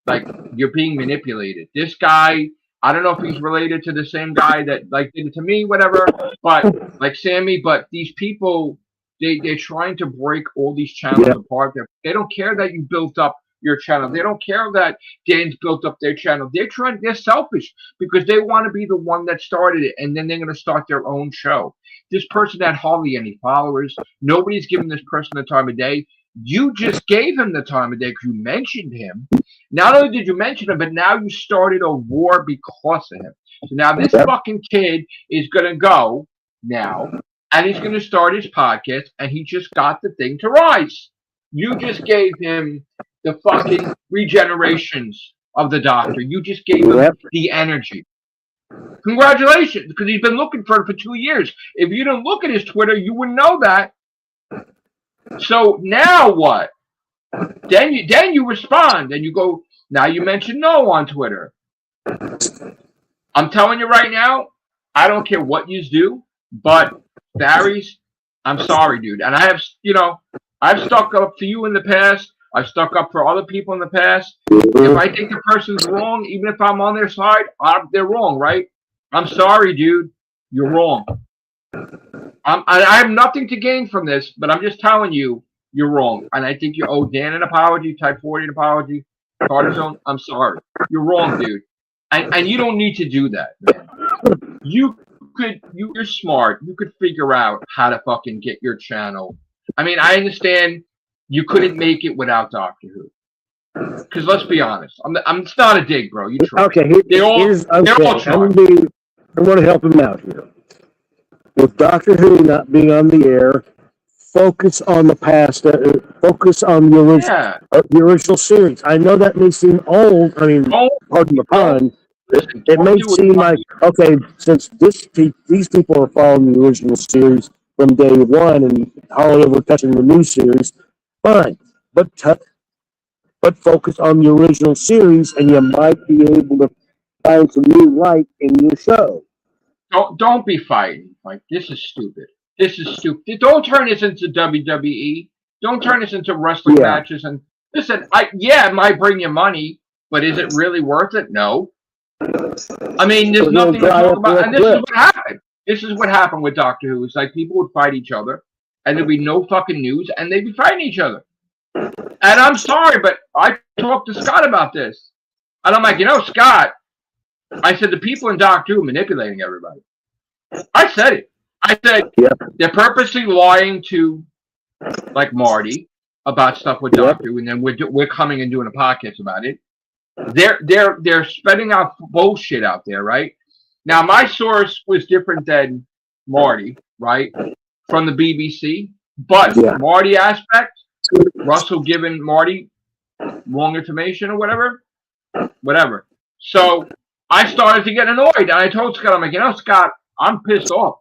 S1: like you're being manipulated. This guy, I don't know if he's related to the same guy that like did it to me, whatever. But like Sammy, but these people, they're trying to break all these channels apart. They don't care that you built up your channel. They don't care that Dan's built up their channel. They're selfish because they want to be the one that started it, and then they're going to start their own show. This person had hardly any followers. Nobody's giving this person the time of day. You just gave him the time of day because you mentioned him. Not only did you mention him, but now you started a war because of him. So now this fucking kid is going to go now, and he's going to start his podcast, and he just got the thing to rise. You just gave him the fucking regenerations of the doctor. You just gave him the energy. Congratulations, because he's been looking for it for 2 years. If you didn't look at his Twitter, you wouldn't know that. So now what? Then you respond and you go, now you mention no on Twitter. I'm telling you right now, I don't care what you do, but Barry's, I'm sorry, dude. And I've stuck up for you in the past. I've stuck up for other people in the past. If I think the person's wrong, even if I'm on their side, they're wrong, right? I'm sorry, dude. You're wrong. I have nothing to gain from this, but I'm just telling you, you're wrong. And I think you owe Dan an apology, Type 40 an apology, Carter Zone. I'm sorry. You're wrong, dude. And you don't need to do that, man. You're smart. You could figure out how to fucking get your channel. I mean, I understand you couldn't make it without Doctor Who. Because let's be honest, it's not a dig, bro. You try.
S2: Okay,
S1: they're all trying.
S2: I want to help him out here. With Doctor Who not being on the air, focus on the past. Focus on the original series. I know that may seem old. I mean, pardon the pun. It may seem like, okay, since these people are following the original series from day one and hardly ever touching the new series, fine. But focus on the original series, and you might be able to find some new light in your show.
S1: Don't be fighting. Like, this is stupid. This is stupid. Don't turn this into WWE. Don't turn this into wrestling matches. And listen, it might bring you money, but is it really worth it? No. I mean, there's nothing to talk about. And this is what happened. This is what happened with Doctor Who. It's like people would fight each other, and there'd be no fucking news, and they'd be fighting each other. And I'm sorry, but I talked to Scott about this. And I'm like, Scott, I said, the people in Doctor Who are manipulating everybody. I said it. I said, they're purposely lying to, like, Marty about stuff with Doctor Who, and then we're coming and doing a podcast about it. They're spreading out bullshit out there, right? Now, my source was different than Marty, right? From the BBC. But Marty aspect, Russell giving Marty wrong information or whatever. So I started to get annoyed, and I told Scott, I'm like, Scott, I'm pissed off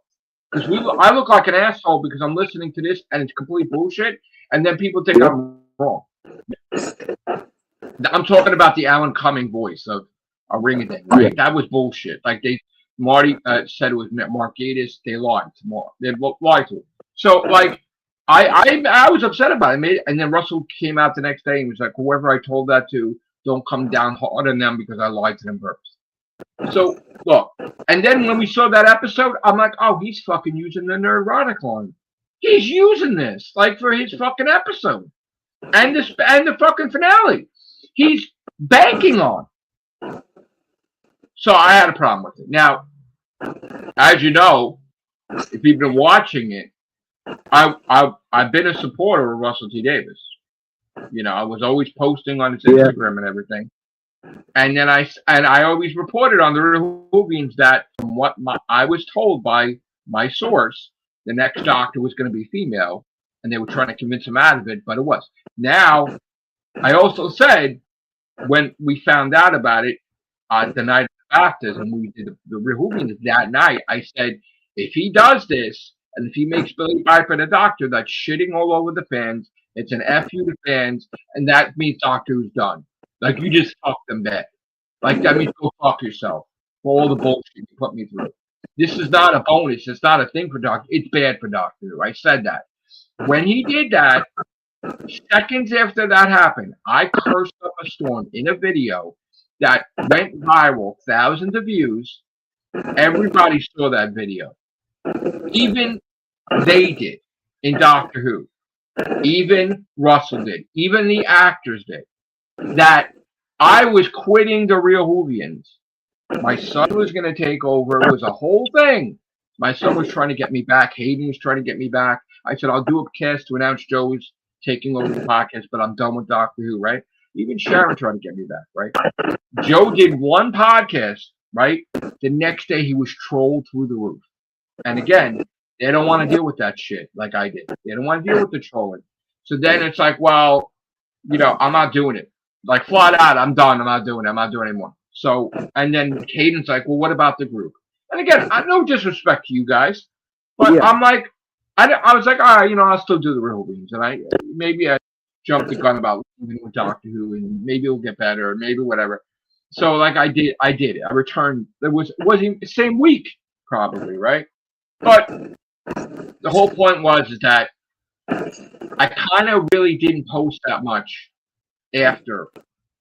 S1: because I look like an asshole because I'm listening to this and it's complete bullshit, and then people think I'm wrong. I'm talking about the Alan Cumming voice of a ring a ding, right? That was bullshit. Like Marty said it was Mark Gatiss. They lied to Mark. They lied to him. So like, I was upset about it. And then Russell came out the next day and was like, whoever I told that to, don't come down hard on them because I lied to them purpose. So look, and then when we saw that episode, I'm like, oh, he's fucking using the neurotic line. He's using this like for his fucking episode and the fucking finale. He's banking on. So I had a problem with it. Now, as you know, if you've been watching it, I've been a supporter of Russell T Davies. I was always posting on his Instagram and everything. And then I always reported on the Whovians that from what I was told by my source, the next Doctor was going to be female, and they were trying to convince him out of it, but it was. Now, I also said when we found out about it the night of the baptism, we did the Whovians that night. I said, if he does this, and if he makes Billy Piper the Doctor, that's shitting all over the fans. It's an F you to fans, and that means Doctor Who's done. Like, you just fucked them bad. Like, that means go fuck yourself for all the bullshit you put me through. This is not a bonus. It's not a thing for Doctor. It's bad for Doctor Who. I said that. When he did that, seconds after that happened, I cursed up a storm in a video that went viral, thousands of views. Everybody saw that video. Even they did in Doctor Who. Even Russell did. Even the actors did. That I was quitting the Real Whovians. My son was going to take over. It was a whole thing. My son was trying to get me back. Hayden was trying to get me back. I said, I'll do a cast to announce Joe's taking over the podcast, but I'm done with Doctor Who, right? Even Sharon tried to get me back, right? Joe did one podcast, right? The next day he was trolled through the roof. And again, they don't want to deal with that shit like I did. They don't want to deal with the trolling. So then it's like, well, I'm not doing it. Like, flat out, I'm done. I'm not doing it. I'm not doing it anymore. So, and then Hayden's like, well, what about the group? And again, I no disrespect to you guys, but yeah. I'm like, I was like, all right, I'll still do the Real Whovians. And maybe I jumped the gun about leaving with Doctor Who, and maybe it'll get better, or maybe whatever. So, like, I did it. I returned. It wasn't the same week, probably, right? But the whole point is that I kind of really didn't post that much after.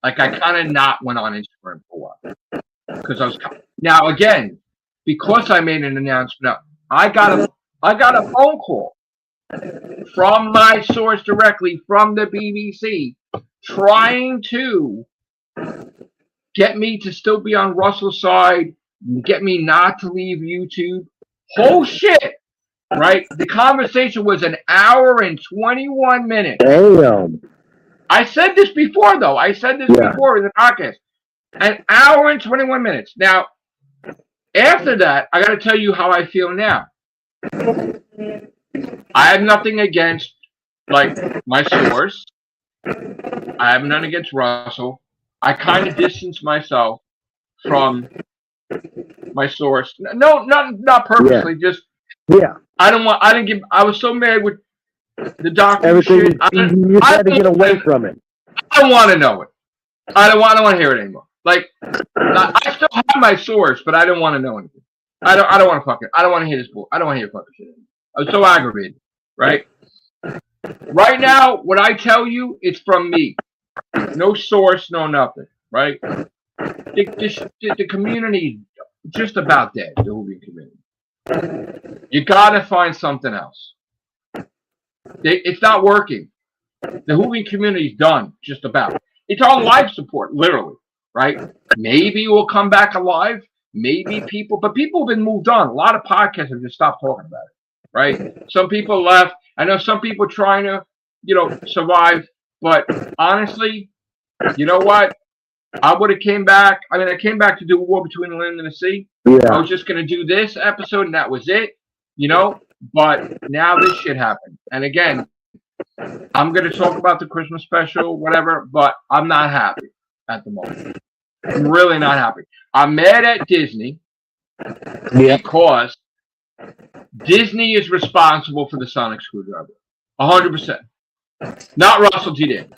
S1: Like, I kind of not went on Instagram for a while. Because I was... Now, again, because I made an announcement, I got a phone call from my source directly from the BBC trying to get me to still be on Russell's side, get me not to leave YouTube. Whole shit, right? The conversation was an hour and 21 minutes.
S2: Damn.
S1: I said this before, though. I said this before in the podcast. An hour and 21 minutes. Now, after that, I got to tell you how I feel now. I have nothing against, like, my source. I have nothing against Russell. I kind of distanced myself from my source. No, not purposely. Just I was so mad with the Doctor.
S2: Everything. You had to get away from it.
S1: I don't want to know it. I don't want to hear it anymore. Like, I still have my source, but I don't want to know anything. I don't want to fucking. I don't want to hear this bull. I don't want to hear fucking shit anymore. I was so aggravated. Right. Right now, what I tell you, it's from me. No source, no nothing. Right. The community just about dead. The Whovian community. You gotta find something else. It's not working. The Whovian community's done. Just about. It's on life support, literally. Right? Maybe we'll come back alive. Maybe people have been moved on. A lot of podcasts have just stopped talking about it. Right? Some people left. I know some people trying to, survive. But honestly, you know what? I would have came back. I mean, I came back to do War Between the Land and the Sea. Yeah. I was just going to do this episode, and that was it. But now this shit happened. And again, I'm going to talk about the Christmas special, whatever, but I'm not happy at the moment. I'm really not happy. I'm mad at Disney because Disney is responsible for the sonic screwdriver. 100%. Not Russell T. Davies.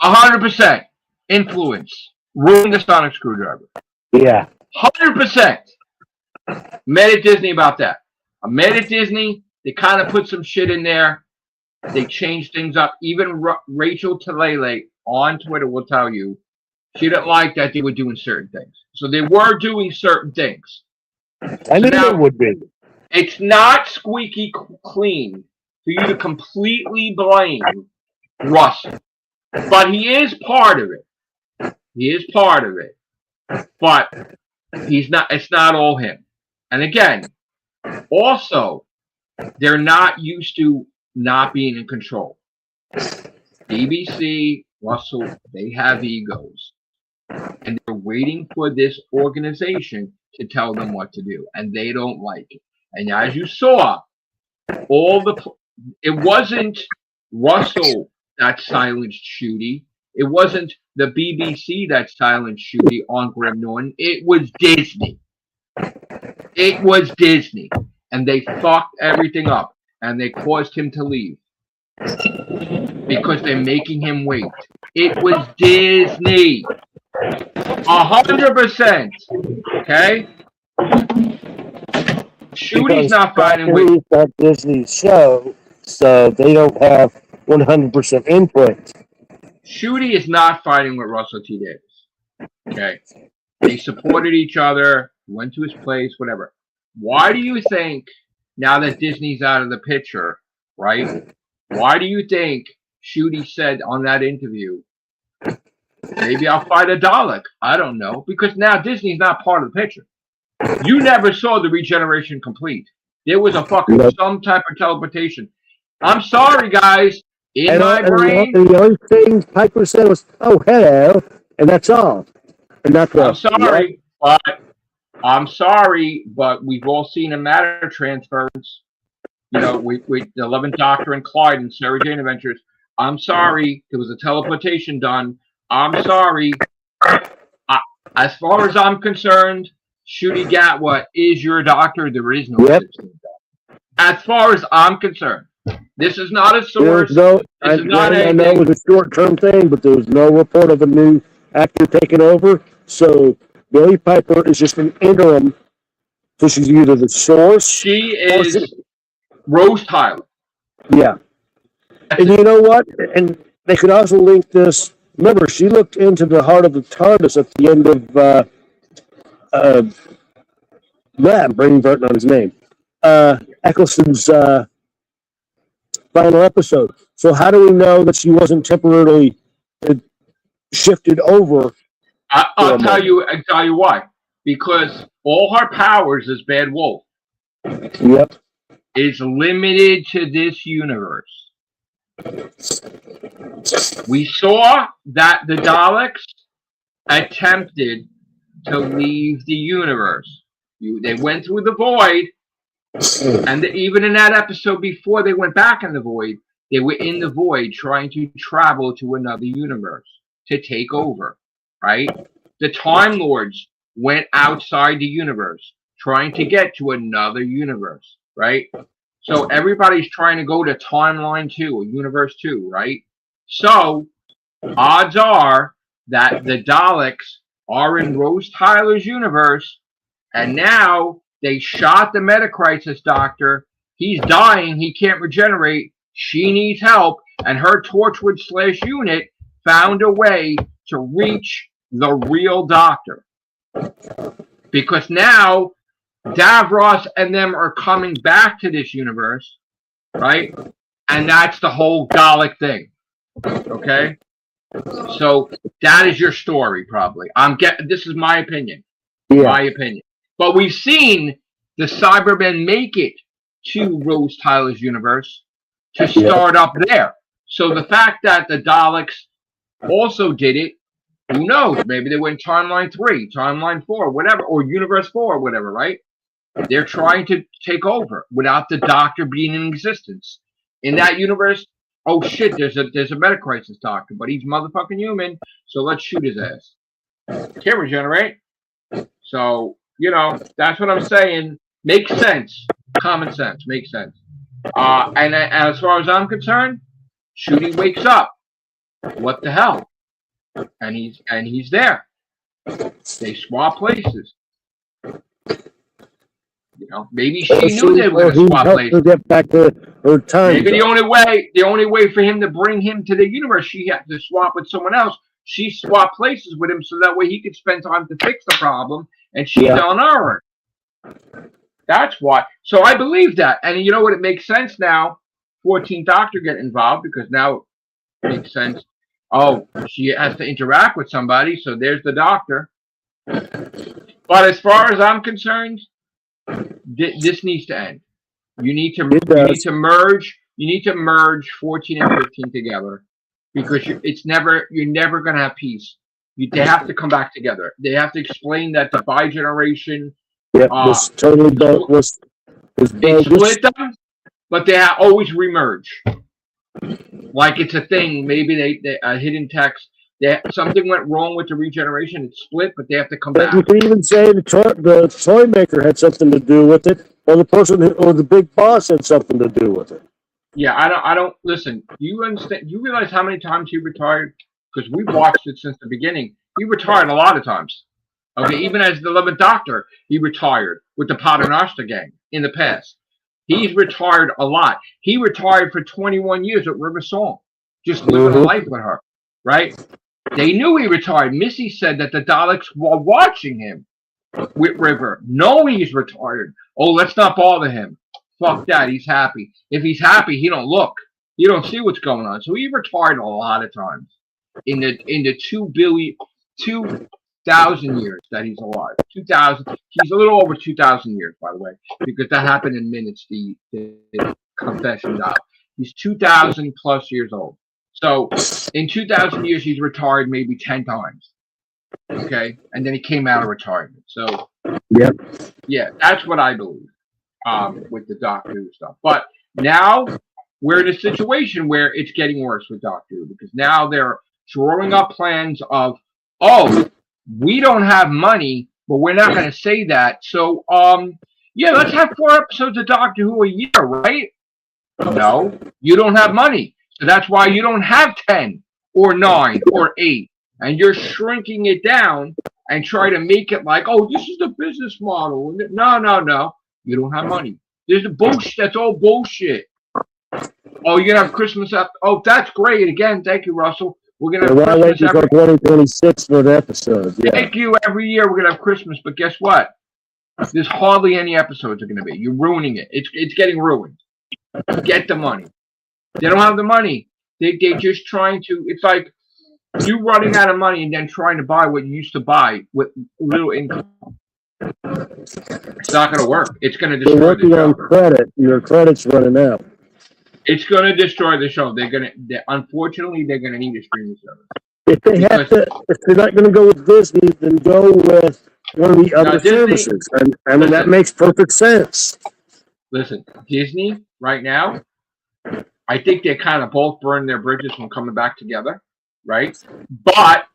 S1: 100%. Influence. Ruined the sonic screwdriver.
S2: Yeah.
S1: 100%. Mad at Disney about that. I'm mad at Disney. They kind of put some shit in there. They changed things up. Even Rachel Talele on Twitter will tell you she didn't like that they were doing certain things. So they were doing certain things.
S2: I knew it would be.
S1: It's not squeaky clean for you to completely blame Russell. But he is part of it. He is part of it. But he's not. It's not all him. And again, also, they're not used to not being in control. BBC, Russell, they have egos. And they're waiting for this organization to tell them what to do. And they don't like it. And as you saw, it wasn't Russell that silenced Shooty. It wasn't the BBC that silenced Shooty on Graham Norton. It was Disney. It was Disney. And they fucked everything up. And they caused him to leave. Because they're making him wait. It was Disney. 100%. Okay? Shooty's not fighting with
S2: that Disney show, so they don't have 100% input.
S1: Shooty is not fighting with Russell T. Davis. Okay? They supported each other, went to his place, whatever. Why do you think, now that Disney's out of the picture, right? Why do you think Shooty said on that interview, maybe I'll fight a Dalek? I don't know. Because now Disney's not part of the picture. You never saw the regeneration complete. There was a fucking some type of teleportation. I'm sorry, guys. In my brain.
S2: And the only thing Piper said was, "Oh, hello," and that's all. And that's
S1: I'm sorry, but we've all seen a matter transference. You know, with the 11th Doctor and Clyde and Sarah Jane Adventures. I'm sorry, there was a teleportation done. I'm sorry. As far as I'm concerned, Shooty Gatwa is your doctor. There is no system. As far as I'm concerned, this is not a source.
S2: I know it was a short-term thing, but there was no report of a new actor taking over. So Billy Piper is just an interim. So she's either the source.
S1: She is Rose Tyler.
S2: Yeah. And you know what? And they could also link this. Remember, she looked into the heart of the TARDIS at the end of I'm bringing Burton on his name. Eccleston's final episode. So how do we know that she wasn't temporarily shifted over?
S1: I'll tell you why. Because all her powers as Bad Wolf is limited to this universe. We saw that the Daleks attempted to leave the universe. They went through the void, and even in that episode before they went back in the void, they were in the void trying to travel to another universe to take over, right? The Time Lords went outside the universe trying to get to another universe, right? So everybody's trying to go to timeline 2 or universe 2, right? So odds are that the Daleks are in Rose Tyler's universe, and now they shot the Metacrisis doctor. He's dying. He can't regenerate. She needs help, and her Torchwood / unit found a way to reach the real doctor. Because now Davros and them are coming back to this universe, right? And that's the whole Dalek thing. Okay? So that is your story, probably. This is my opinion. My opinion. But we've seen the Cybermen make it to Rose Tyler's universe to start up there. So the fact that the Daleks also did it, who knows? Maybe they went timeline 3, timeline 4, whatever, or universe 4, whatever, right? They're trying to take over without the Doctor being in existence. In that universe, oh shit, there's a Metacrisis doctor, but he's motherfucking human, so let's shoot his ass. Can't regenerate. So, you know, that's what I'm saying. Makes sense. Common sense. Makes sense. And as far as I'm concerned, Shooty wakes up. What the hell? And he's there. They swap places. You know, maybe she knew they were going to swap places.
S2: Get back to her time.
S1: Maybe the only way for him to bring him to the universe, she had to swap with someone else. She swapped places with him so that way he could spend time to fix the problem, and she's on Earth. That's why. So I believe that, and you know what? It makes sense now. 14th Doctor get involved because now it makes sense. Oh, she has to interact with somebody, so there's the Doctor. But as far as I'm concerned, this needs to end. You need to merge. You need to merge 14 and 15 together because you're never going to have peace. They have to come back together. They have to explain that the bi-generation.
S2: Was totally was
S1: they split them, but they always remerge. Like it's a thing. Maybe they hidden text. Something went wrong with the regeneration. It split, but they have to come back.
S2: You can even say the toy maker had something to do with it, or the person or the big boss had something to do with it.
S1: Yeah, I don't listen. You understand? You realize how many times he retired? because we've watched it since the beginning. He retired a lot of times. Okay, even as the 11th Doctor, he retired with the Paternoster gang in the past. He's retired a lot. He retired for 21 years with River Song, just living a life with her, right? They knew he retired. Missy said that the Daleks were watching him with River, knowing he's retired. Oh, let's not bother him. Fuck that. He's happy. If he's happy, he don't look. You don't see what's going on. So he retired a lot of times in the 2,000 years that he's alive. 2,000. He's a little over 2,000 years, by the way, because that happened in minutes. The confession dial. He's 2,000 plus years old. So in 2,000 years, he's retired maybe 10 times. Okay, and then he came out of retirement. So yeah, that's what I believe with the Doctor Who stuff. But now we're in a situation where it's getting worse with Doctor Who, because now they're drawing up plans of, oh, we don't have money, but we're not going to say that. So yeah, let's have 4 episodes of Doctor Who a year, right? No, you don't have money. So that's why you don't have 10 or 9 or 8. And you're shrinking it down and try to make it like, oh, this is the business model. No. You don't have money. There's a bullshit. That's all bullshit. Oh, you're going to have Christmas up. Oh, that's great. Again, thank you, Russell. We're going to have Christmas
S2: every 2026 for the episode. Yeah.
S1: Thank you. Every year we're going to have Christmas. But guess what? There's hardly any episodes are going to be. You're ruining it. It's getting ruined. Get the money. They don't have the money. They're just trying to. It's like you running out of money and then trying to buy what you used to buy with little income. It's not going to work. It's going to destroy the show.
S2: Working on credit. Your credit's running out.
S1: It's going to destroy the show. Unfortunately, they're going to need a streaming service.
S2: If they're not going to go with Disney, then go with one of the other services. I mean, that makes perfect sense.
S1: Listen, Disney right now, I think they kind of both burned their bridges from coming back together, right? But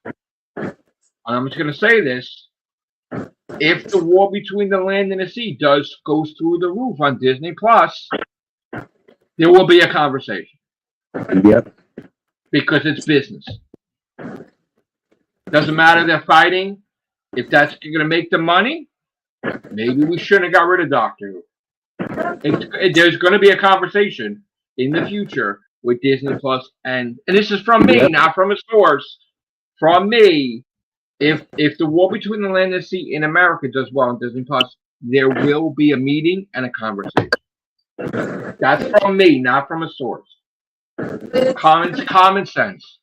S1: I'm just going to say this. If the war between the land and the sea goes through the roof on Disney Plus, there will be a conversation.
S2: Yep.
S1: Because it's business. Doesn't matter they're fighting. If that's going to make the money, maybe we shouldn't have got rid of Doctor Who. There's going to be a conversation in the future with Disney Plus, and this is from me, not from a source. From me, if the war between the land and the sea in America does well on Disney Plus, there will be a meeting and a conversation. That's from me, not from a source. Common sense.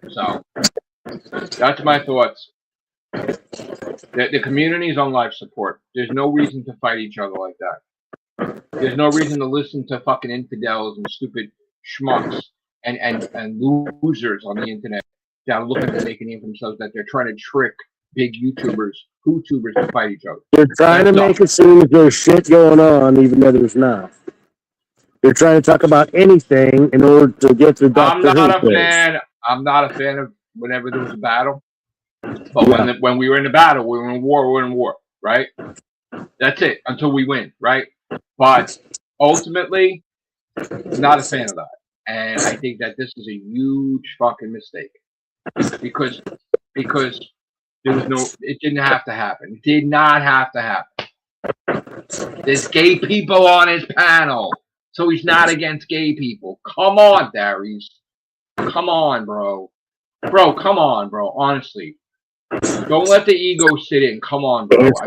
S1: So that's my thoughts. The community is on life support. There's no reason to fight each other like that. There's no reason to listen to fucking infidels and stupid schmucks and losers on the internet that are looking to make a name for themselves, that they're trying to trick big YouTubers, YouTubers to fight each other.
S2: They're trying to make it seem that there's shit going on, even though there's not. They're trying to talk about anything in order to get through Doctor Who.
S1: I'm not a fan of whenever there was a battle. But when we were in the battle, we were in war, right? That's it, until we win, right? But ultimately, not a fan of that. And I think that this is a huge fucking mistake. Because there was it didn't have to happen. It did not have to happen. There's gay people on his panel, so he's not against gay people. Come on, Darius. Come on, bro. Come on, bro. Honestly. Don't let the ego sit in. Come on, bro.
S2: It's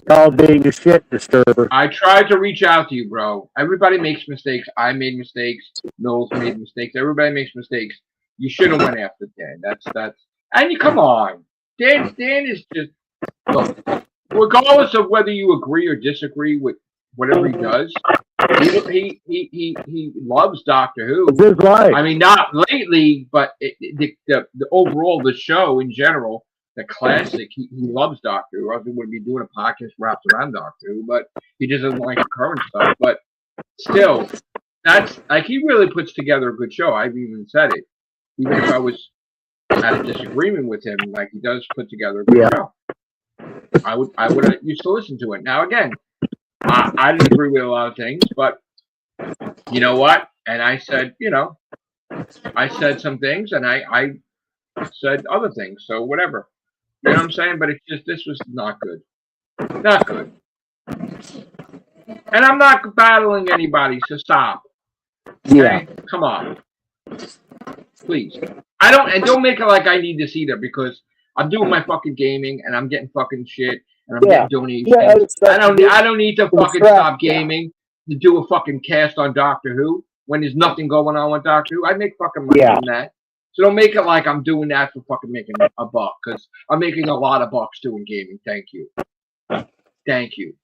S2: called being a shit disturber.
S1: I tried to reach out to you, bro. Everybody makes mistakes. I made mistakes. Knowles made mistakes. Everybody makes mistakes. You should have went after Dan. That's. And you come on. Dan is just, look, regardless of whether you agree or disagree with whatever he does, he loves Doctor Who.
S2: It's his life.
S1: I mean, not lately, but the overall, the show in general, the classic, he loves Doctor Who. Or else he wouldn't be doing a podcast wrapped around Doctor Who, but he doesn't like the current stuff. But still, that's like, he really puts together a good show. I've even said it. Even if I was at a disagreement with him, like, he does put together a good show. I would used to listen to it. Now again, I didn't agree with a lot of things, but You know what? And I said, I said some things, and I said other things. So whatever. You know what I'm saying? But it's just, this was not good. Not good. And I'm not battling anybody, so stop. Okay?
S2: Yeah.
S1: Come on. Please. Don't make it like I need this either, because I'm doing my fucking gaming and I'm getting fucking shit and I'm getting donations.
S2: Yeah,
S1: I don't need to fucking stop gaming to do a fucking cast on Doctor Who when there's nothing going on with Doctor Who. I make fucking money from that. So don't make it like I'm doing that for fucking making a buck, because I'm making a lot of bucks doing gaming. Thank you. Thank you.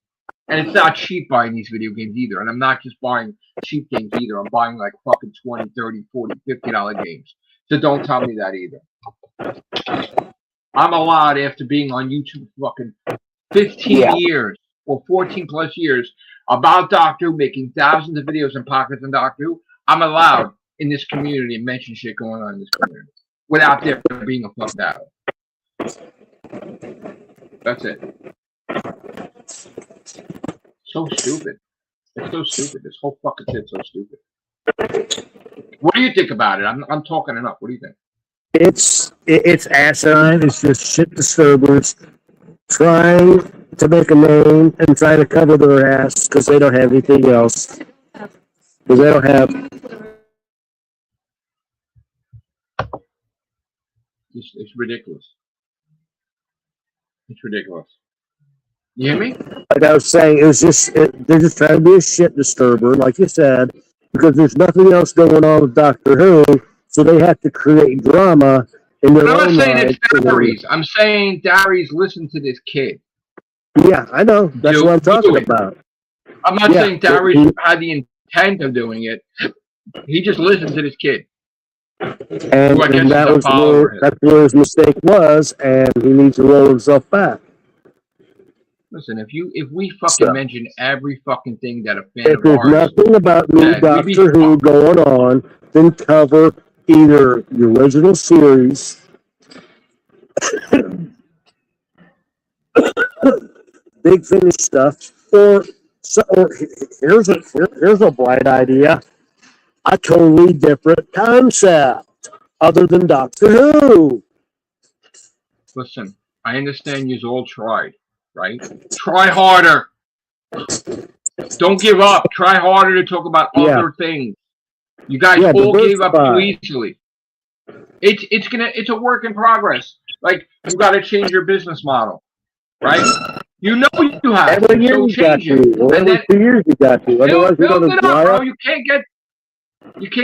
S1: And it's not cheap buying these video games either. And I'm not just buying cheap games either. I'm buying like fucking $20, $30, $40, $50 games. So don't tell me that either. I'm allowed, after being on YouTube for fucking 15 years or 14 plus years about Doctor Who, making thousands of videos and pockets on Doctor Who, I'm allowed in this community to mention shit going on in this community without there being a fuck battle. That's it. So stupid. It's so stupid. This whole fucking shit's so stupid. What do you think about it? I'm talking enough. What do you think?
S2: It's asinine. It's just shit disturbers trying to make a name and trying to cover their ass because they don't have anything else. Because they don't have.
S1: It's ridiculous. It's ridiculous. You hear me?
S2: Like I was saying, it was just they're just trying to be a shit disturber, like you said, because there's nothing else going on with Doctor Who, so they have to create drama in their own.
S1: I'm not saying it's Dowries. I'm saying Dowries listen to this kid.
S2: Yeah, I know. That's what I'm talking about.
S1: I'm not saying Dowries had the intent of doing it. He just listened to this kid.
S2: And that's where his mistake was, and he needs to roll himself back.
S1: Listen, if we fucking mention every fucking thing that a fan
S2: of ours, there's nothing about new Doctor Who going on, then cover either the original series, Big Finish stuff, or here's a bright idea, a totally different concept other than Doctor Who.
S1: Listen, I understand you've all tried. Right? Try harder. Don't give up. Try harder to talk about other things. You guys all gave up too easily. It's a work in progress. Like, you got to change your business model, right? You know you have.
S2: Every year you got to. Every 2 years you got to. Otherwise,
S1: build it up, bro. You can't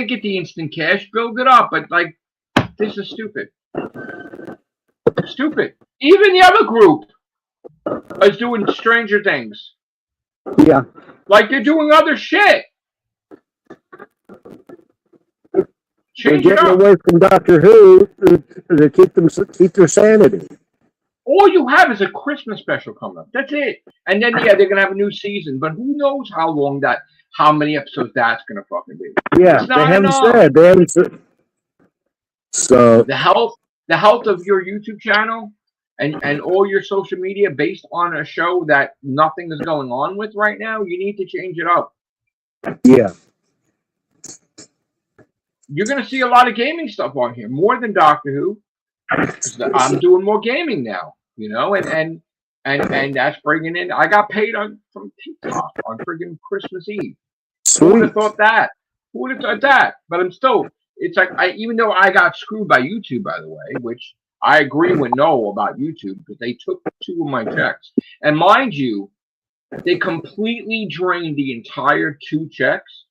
S1: get the instant cash. Build it up, but like, this is stupid. Stupid. Even the other group is doing Stranger Things.
S2: Yeah.
S1: Like, they're doing other shit.
S2: They're getting away from Doctor Who to keep their sanity.
S1: All you have is a Christmas special coming up. That's it. And then they're gonna have a new season, but who knows how many episodes that's gonna fucking be.
S2: Yeah, they haven't said. They haven't said. So
S1: the health of your YouTube channel and all your social media based on a show that nothing is going on with right now, you need to change it up.
S2: Yeah.
S1: You're going to see a lot of gaming stuff on here, more than Doctor Who. I'm doing more gaming now, and that's bringing in. I got paid from TikTok on friggin' Christmas Eve. Who would have thought that? Who would have thought that? But I'm still. It's like even though I got screwed by YouTube, by the way, which I agree with no about YouTube because they took 2 of my checks, and mind you, they completely drained the entire 2 checks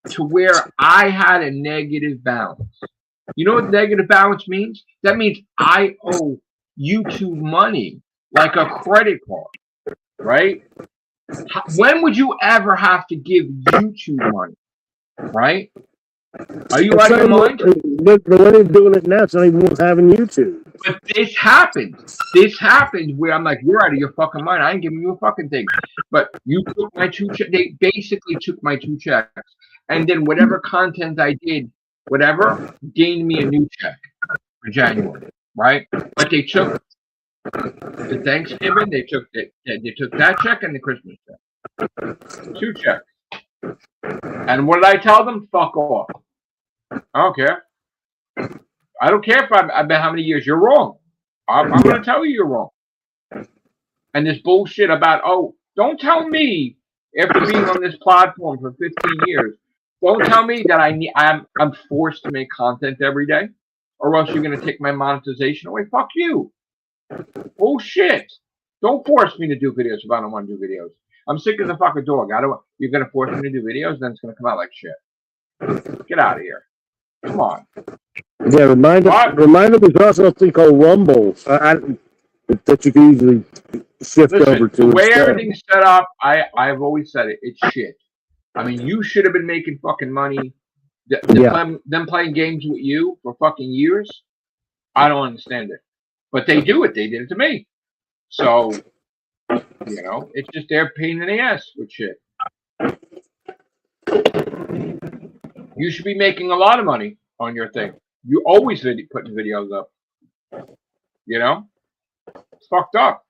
S1: to where I had a negative balance. You know what negative balance means? That means I owe YouTube money, like a credit card, right? When would you ever have to give YouTube money, right? Are you out of your mind?
S2: The way they're doing it now, it's not even worth having YouTube.
S1: But this happened. This happened where I'm like, you're out of your fucking mind. I ain't giving you a fucking thing. But you took my 2 checks. They basically took my 2 checks. And then whatever content I did, whatever, gained me a new check for January, right? But they took the Thanksgiving, they took that check and the Christmas check. 2 checks. And what did I tell them? Fuck off. I don't care. I don't care if I've been how many years. You're wrong. I'm going to tell you you're wrong. And this bullshit about, oh, don't tell me after being on this platform for 15 years, don't tell me that I'm forced to make content every day, or else you're going to take my monetization away. Fuck you. Bullshit. Don't force me to do videos if I don't want to do videos. I'm sick as a fucking dog. You're going to force me to do videos, then it's going to come out like shit. Get out of here. Come on.
S2: Yeah, remind them there's also a thing called Rumble that you can easily shift over to.
S1: The way everything's set up, I've always said it, it's shit. I mean, you should have been making fucking money. Them playing games with you for fucking years, I don't understand it. But they do it. They did it to me. So, it's just their pain in the ass with shit. You should be making a lot of money on your thing. You always putting videos up. It's fucked up.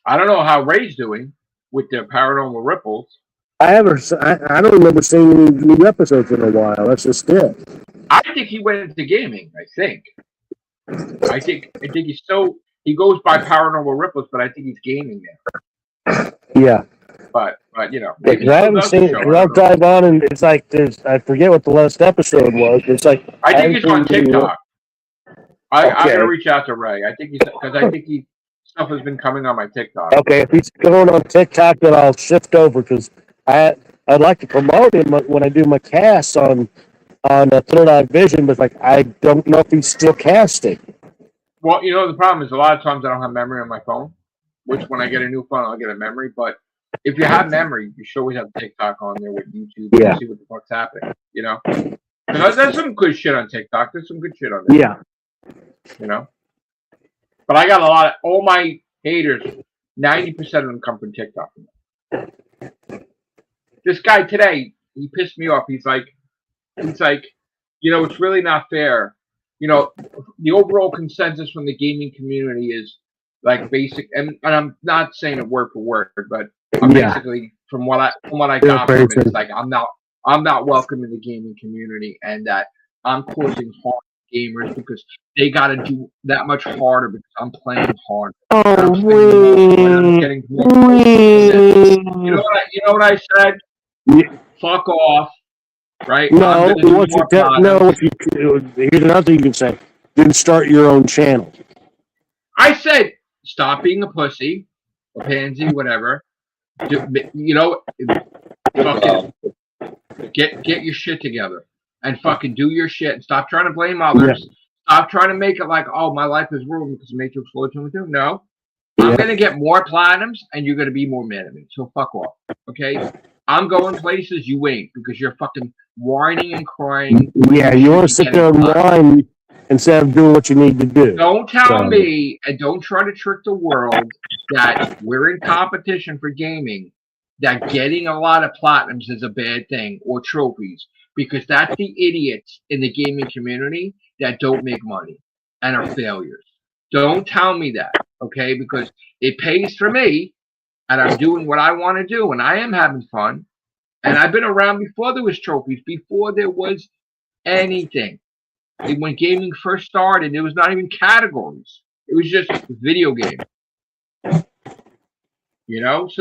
S1: I don't know how Ray's doing with the paranormal ripples.
S2: I don't remember seeing any new episodes in a while. That's just it.
S1: I think he went into gaming. I think he's still. He goes by paranormal ripples, but I think he's gaming now.
S2: Yeah.
S1: But
S2: I haven't seen it. I'll dive on, and it's like I forget what the last episode was. It's like
S1: I think he's on TikTok. I'm gonna reach out to Ray. I think stuff has been coming on my TikTok.
S2: Okay, if he's going on TikTok, then I'll shift over because I'd like to promote him when I do my casts on Third Eye Vision, but I don't know if he's still casting.
S1: Well, the problem is a lot of times I don't have memory on my phone. Which when I get a new phone, I'll get a memory. But if you have memory, you should always have TikTok on there with YouTube to see what the fuck's happening. There's some good shit on TikTok. There's some good shit on there.
S2: Yeah.
S1: But I got all my haters, 90% of them come from TikTok. This guy today, he pissed me off. He's like, it's really not fair. The overall consensus from the gaming community is like basic, and I'm not saying it word for word, but I'm basically from what I got from it, it's like I'm not welcome in the gaming community, and that I'm causing harm gamers because they got to do that much harder because I'm playing hard. I'm getting more. You know what I said?
S2: Yeah.
S1: Fuck off, right?
S2: No, here's another thing you can say. Then start your own channel.
S1: I said stop being a pussy, a pansy, whatever. Fucking get your shit together and fucking do your shit and stop trying to blame others. Yeah. Stop trying to make it like, oh, my life is ruined because of Matrix 422. No. I'm going to get more platinums and you're going to be more mad at me. So fuck off. Okay? I'm going places you ain't because you're fucking whining and crying.
S2: Yeah, you want to sit there and whine instead of doing what you need to do.
S1: Don't tell me and don't try to trick the world that we're in competition for gaming, that getting a lot of platinums is a bad thing or trophies. Because that's the idiots in the gaming community that don't make money and are failures. Don't tell me that, okay? Because it pays for me, and I'm doing what I want to do, and I am having fun. And I've been around before there was trophies, before there was anything. When gaming first started, there was not even categories. It was just video game. So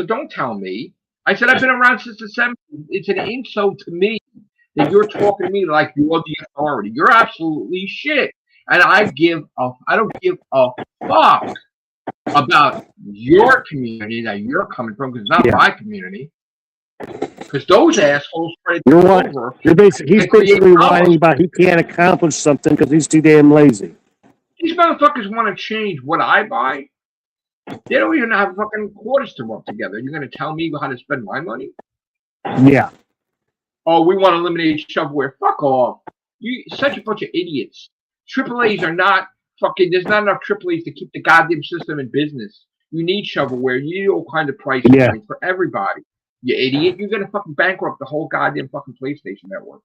S1: don't tell me. I said I've been around since the 70s. It's an insult to me that you're talking to me like you're the authority. You're absolutely shit. And I don't give a fuck about your community that you're coming from, because it's not my community. Because those assholes spread over.
S2: He's basically whining about he can't accomplish something because he's too damn lazy.
S1: These motherfuckers want to change what I buy. They don't even have fucking quarters to rub together. You're going to tell me how to spend my money?
S2: Yeah.
S1: Oh, we want to eliminate shovelware. Fuck off. You such a bunch of idiots. AAAs are not fucking. There's not enough AAAs to keep the goddamn system in business. You need shovelware. You need all kind of price points for everybody. You idiot. You're going to fucking bankrupt the whole goddamn fucking PlayStation network.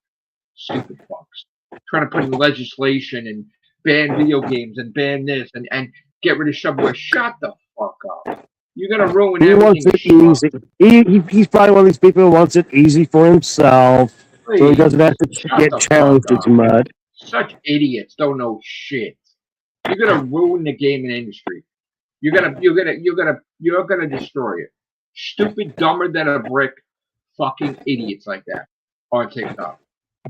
S1: Stupid fucks. Trying to put in legislation and ban video games and ban this and get rid of shovelware. Shut the fuck up. You're gonna ruin
S2: He
S1: everything.
S2: wants it easy. He's probably one of these people who wants it easy for himself, so he doesn't have to get challenged as much.
S1: Such idiots don't know shit. You're gonna ruin the gaming industry. You're gonna destroy it. Stupid, dumber than a brick, fucking idiots like that on TikTok.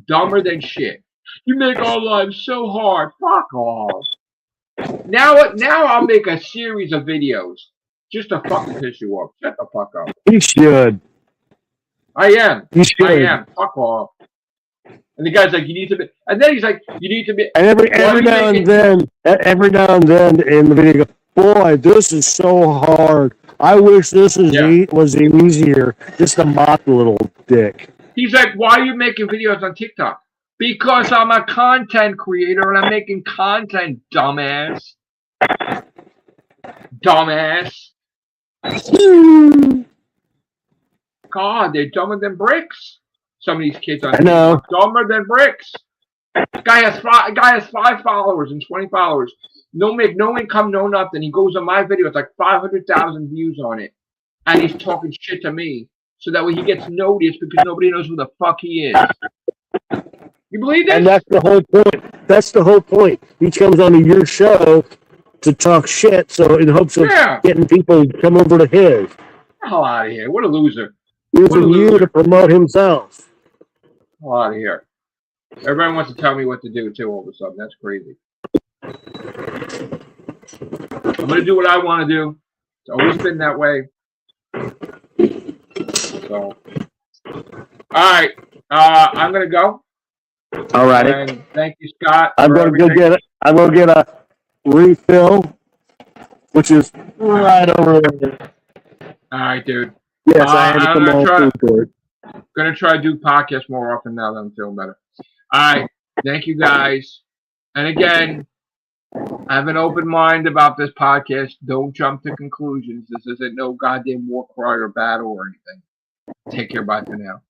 S1: Dumber than shit. You make our lives so hard. Fuck off. Now I'll make a series of videos just to fucking piss you off. Shut the fuck up.
S2: He should.
S1: I am.
S2: He should.
S1: I am. Fuck off. And the guy's like, you need to be. And then he's like, you need to be.
S2: And every now and then in the video, boy, this is so hard. I wish this was easier. Just to mock the little dick.
S1: He's like, why are you making videos on TikTok? Because I'm a content creator and I'm making content, dumbass. Dumbass. God, they're dumber than bricks. Some of these kids on TikTok, dumber than bricks. Guy has 5 followers and 20 followers. No income, no nothing. He goes on my video. It's like 500,000 views on it, and he's talking shit to me, so that way he gets noticed because nobody knows who the fuck he is. You believe that?
S2: And that's the whole point. That's the whole point. He comes onto your show to talk shit, so in hopes of getting people to come over to his.
S1: Get the hell out of here! What a loser!
S2: Using you to promote himself.
S1: Get out of here! Everybody wants to tell me what to do too. All of a sudden, that's crazy. I'm gonna do what I want to do. It's always been that way. So, all right, I'm gonna go.
S2: All right.
S1: And thank you, Scott.
S2: I'm gonna go get it. I'm gonna get a refill, which is right over there.
S1: All right, dude.
S2: Yes, I had to come on for it.
S1: Gonna try to do podcasts more often now that I'm feeling better. All right, thank you guys. And again, I have an open mind about this podcast. Don't jump to conclusions. This isn't no goddamn war cry or battle or anything. Take care. Bye for now.